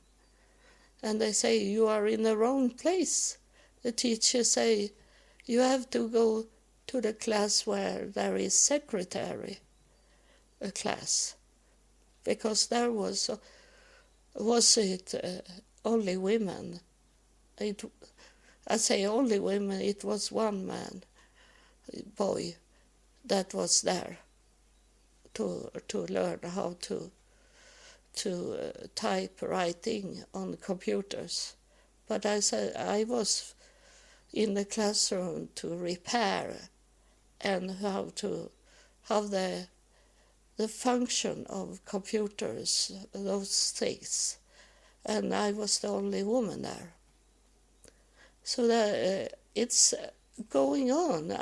And they say, you are in the wrong place. The teacher say, you have to go to the class where there is secretary class, because there was it only women. I say only women, it was one man, boy, that was there to learn how to type writing on computers. But I said I was in the classroom to repair and how the function of computers, those things, and I was the only woman there. So that it's going on.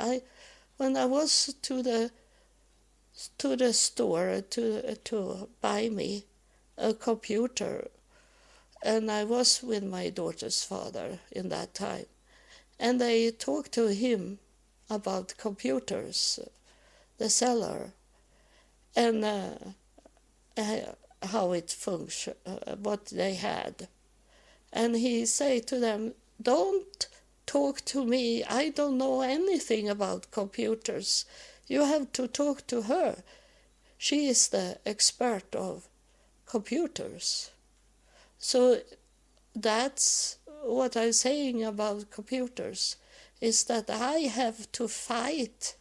When I was to the store to buy me a computer, and I was with my daughter's father in that time, and they talked to him about computers, the seller, and how it functioned, what they had. And he said to them, don't talk to me, I don't know anything about computers. You have to talk to her. She is the expert of computers. So that's what I'm saying about computers, is that I have to fight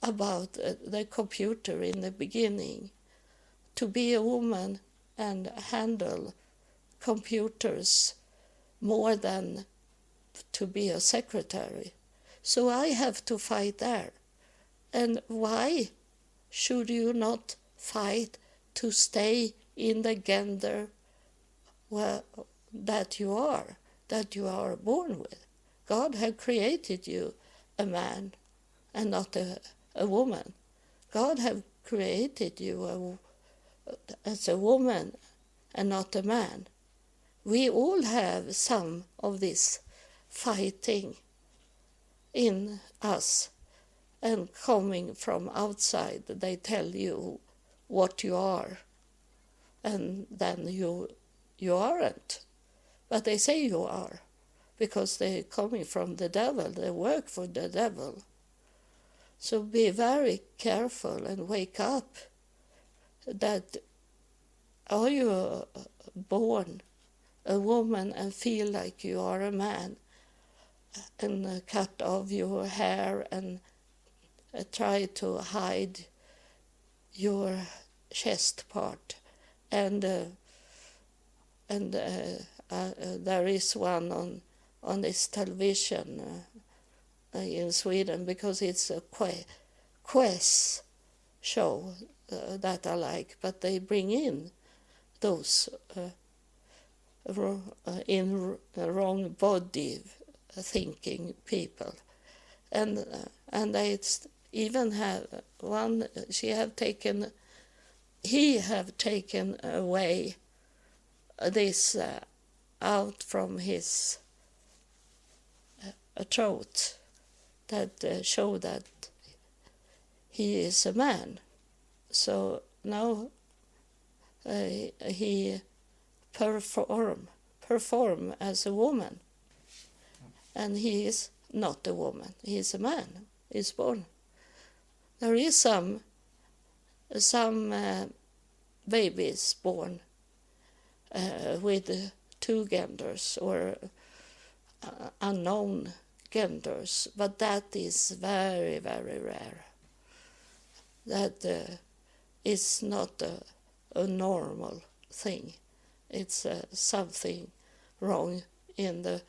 about the computer in the beginning, to be a woman and handle computers more than to be a secretary. So I have to fight there. And why should you not fight to stay in the gender that you are born with? God had created you a man and not a woman. God had created you as a woman and not a man. We all have some of this fighting in us, and coming from outside, they tell you what you are, and then you aren't. But they say you are, because they're coming from the devil, they work for the devil. So be very careful and wake up that are you born a woman and feel like you are a man, and cut off your hair and try to hide your chest part, and there is one on this television in Sweden, because it's a quiz show that I like, but they bring in those in wrong body thinking people, and they even have one. He have taken away this out from his throat, that show that he is a man. So now he perform as a woman, and he is not a woman. He is a man. He's born. There is some babies born with two genders or unknown genders, but that is very, very rare. That is not a normal thing. It's something wrong in the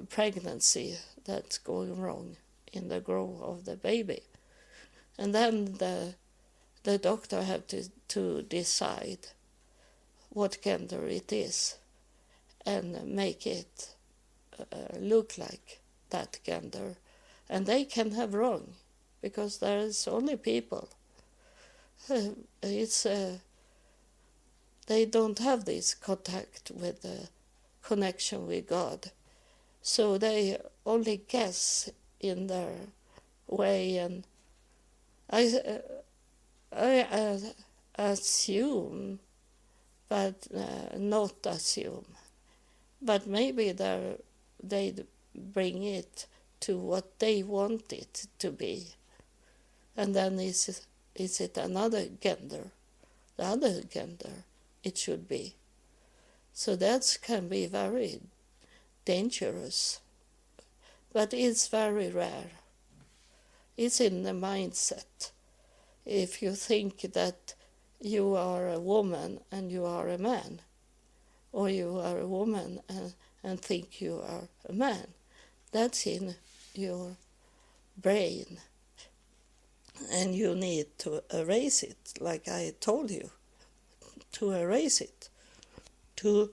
pregnancy that's going wrong in the growth of the baby, and then the doctor have to decide what gender it is and make it look like that gender, and they can have wrong, because there is only people. They don't have this contact with the connection with God, so they only guess in their way, and I assume, but not assume. But maybe they bring it to what they want it to be, and then is it another gender, the other gender it should be. So that can be very dangerous, but it's very rare. It's in the mindset. If you think that you are a woman and you are a man, or you are a woman and think you are a man, that's in your brain, and you need to erase it, like I told you, to erase it, to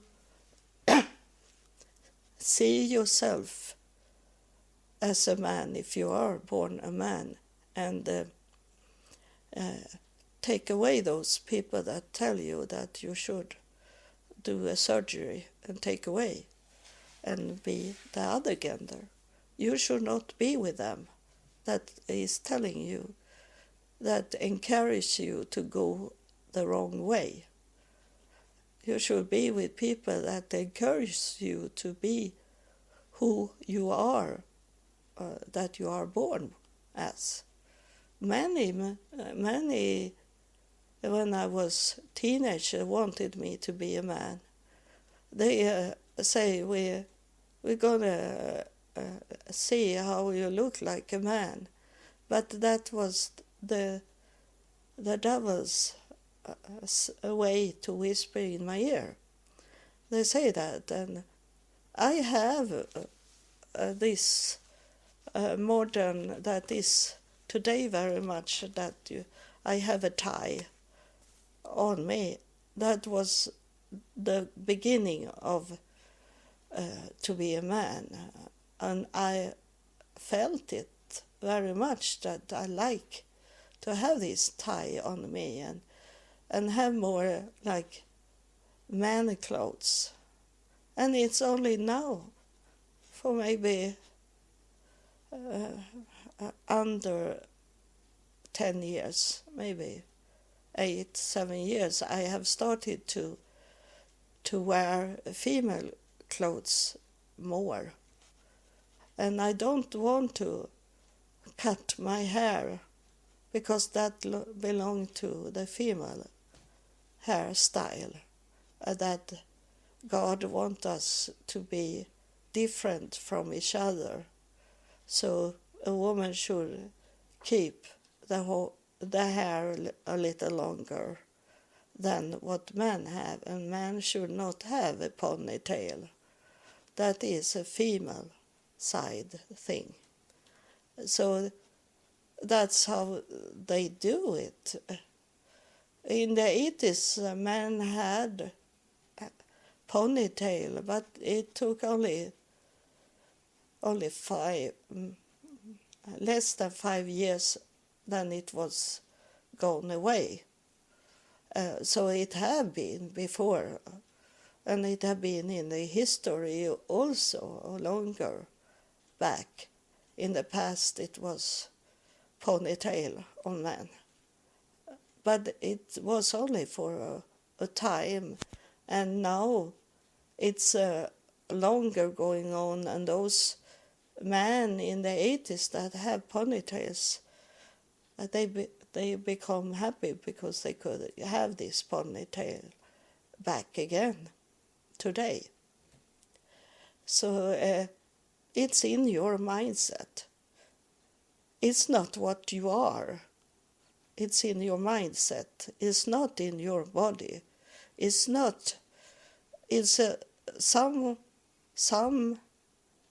see yourself as a man if you are born a man, and take away those people that tell you that you should do a surgery and take away and be the other gender. You should not be with them. That is telling you, that encourage you to go the wrong way. You should be with people that encourage you to be who you are, that you are born as. Many, when I was teenager, wanted me to be a man. They say, we're gonna see how you look like a man. But that was the devil's way to whisper in my ear. They say that, and I have this modern, that is today very much, that I have a tie on me. That was the beginning of to be a man, and I felt it very much, that I like to have this tie on me, and have more like man clothes. And it's only now, for maybe under 10 years, maybe 8, 7 years, I have started to wear female clothes more. And I don't want to cut my hair because that belongs to the female hairstyle. That God wants us to be different from each other. So a woman should keep the hair a little longer than what men have, and men should not have a ponytail. That is a female side thing. So that's how they do it. In the 80s, men had a ponytail, but it took only less than 5 years, then it was gone away. So it had been before, and it had been in the history also longer back. In the past it was ponytail on men. But it was only for a time, and now it's longer going on, and those men in the 80s that have ponytails, they become happy because they could have this ponytail back again today. So it's in your mindset. It's not what you are. It's in your mindset. It's not in your body. It's not. It's some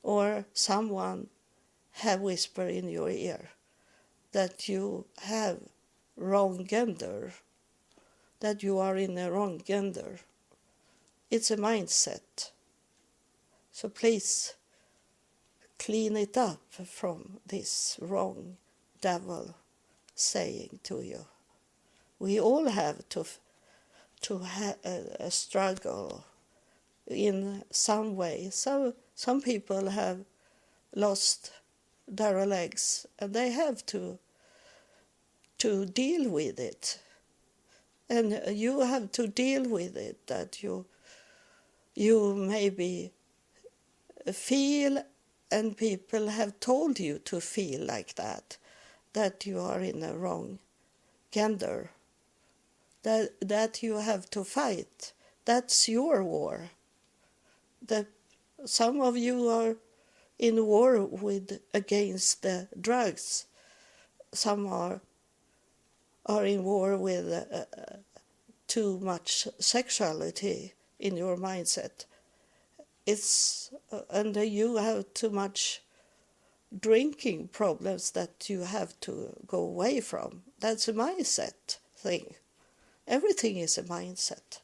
or someone have whispered in your ear that you have wrong gender, that you are in the wrong gender. It's a mindset. So please clean it up from this wrong devil saying to you. We all have to struggle in some way. So some people have lost their legs, and they have to deal with it. And you have to deal with it, that you maybe feel, and people have told you to feel like that you are in the wrong gender, that you have to fight. That's your war. That some of you are in war against the drugs. Some are in war with too much sexuality in your mindset. And you have too much drinking problems that you have to go away from. That's a mindset thing. Everything is a mindset.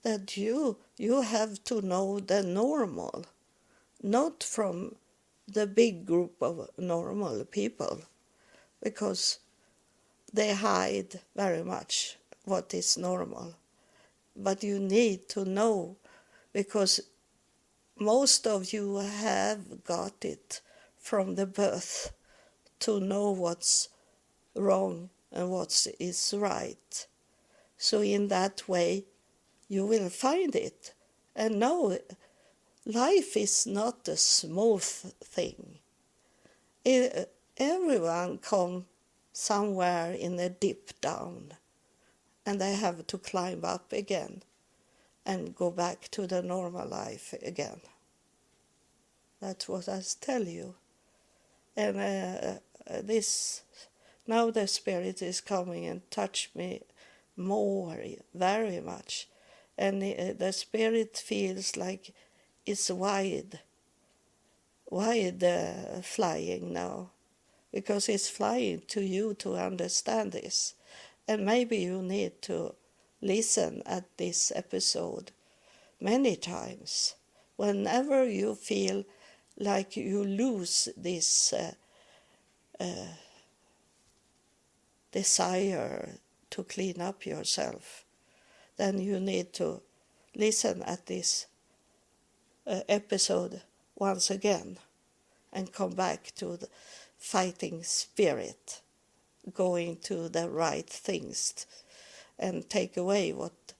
That you have to know the normal, not from the big group of normal people, because they hide very much what is normal. But you need to know, because most of you have got it from the birth to know what's wrong and what is right. So in that way, you will find it. And no, life is not a smooth thing. Everyone comes somewhere in a dip down, and they have to climb up again and go back to the normal life again. That's what I tell you. And now the Spirit is coming and touch me more, very much. And the Spirit feels like it's wide flying now, because it's flying to you to understand this. And maybe you need to listen at this episode many times. Whenever you feel like you lose this desire to clean up yourself, then you need to listen at this episode once again and come back to the fighting spirit, going to the right things and take away what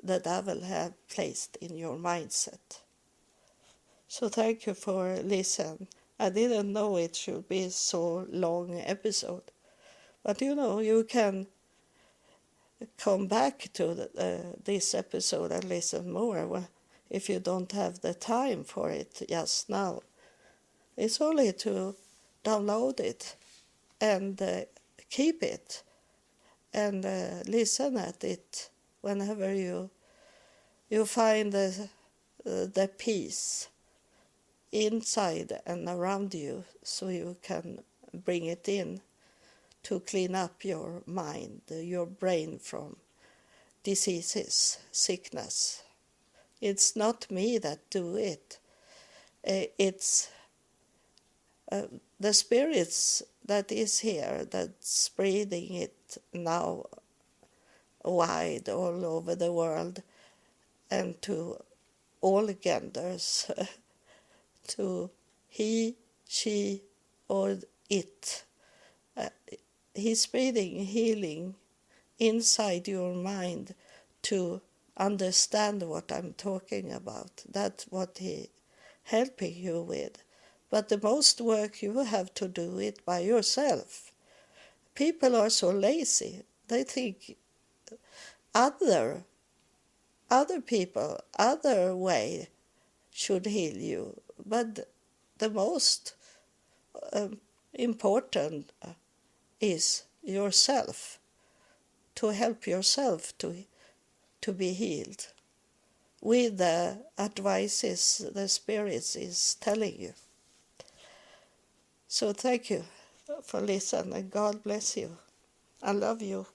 the devil have placed in your mindset. So thank you for listening. I didn't know it should be so long episode, but you can come back to this episode and listen more if you don't have the time for it just now. It's only to download it and keep it and listen at it whenever you find the peace inside and around you, so you can bring it in to clean up your mind, your brain from diseases, sickness. It's not me that do it. It's the spirits that is here that's spreading it now wide all over the world and to all genders, to he, she, or it. He's spreading healing inside your mind to understand what I'm talking about. That's what he's helping you with. But the most work you have to do it by yourself. People are so lazy. They think other people, other way should heal you. But the most important is yourself, to help yourself to be healed with the advices the spirits is telling you. So thank you for listening, and God bless you. I love you.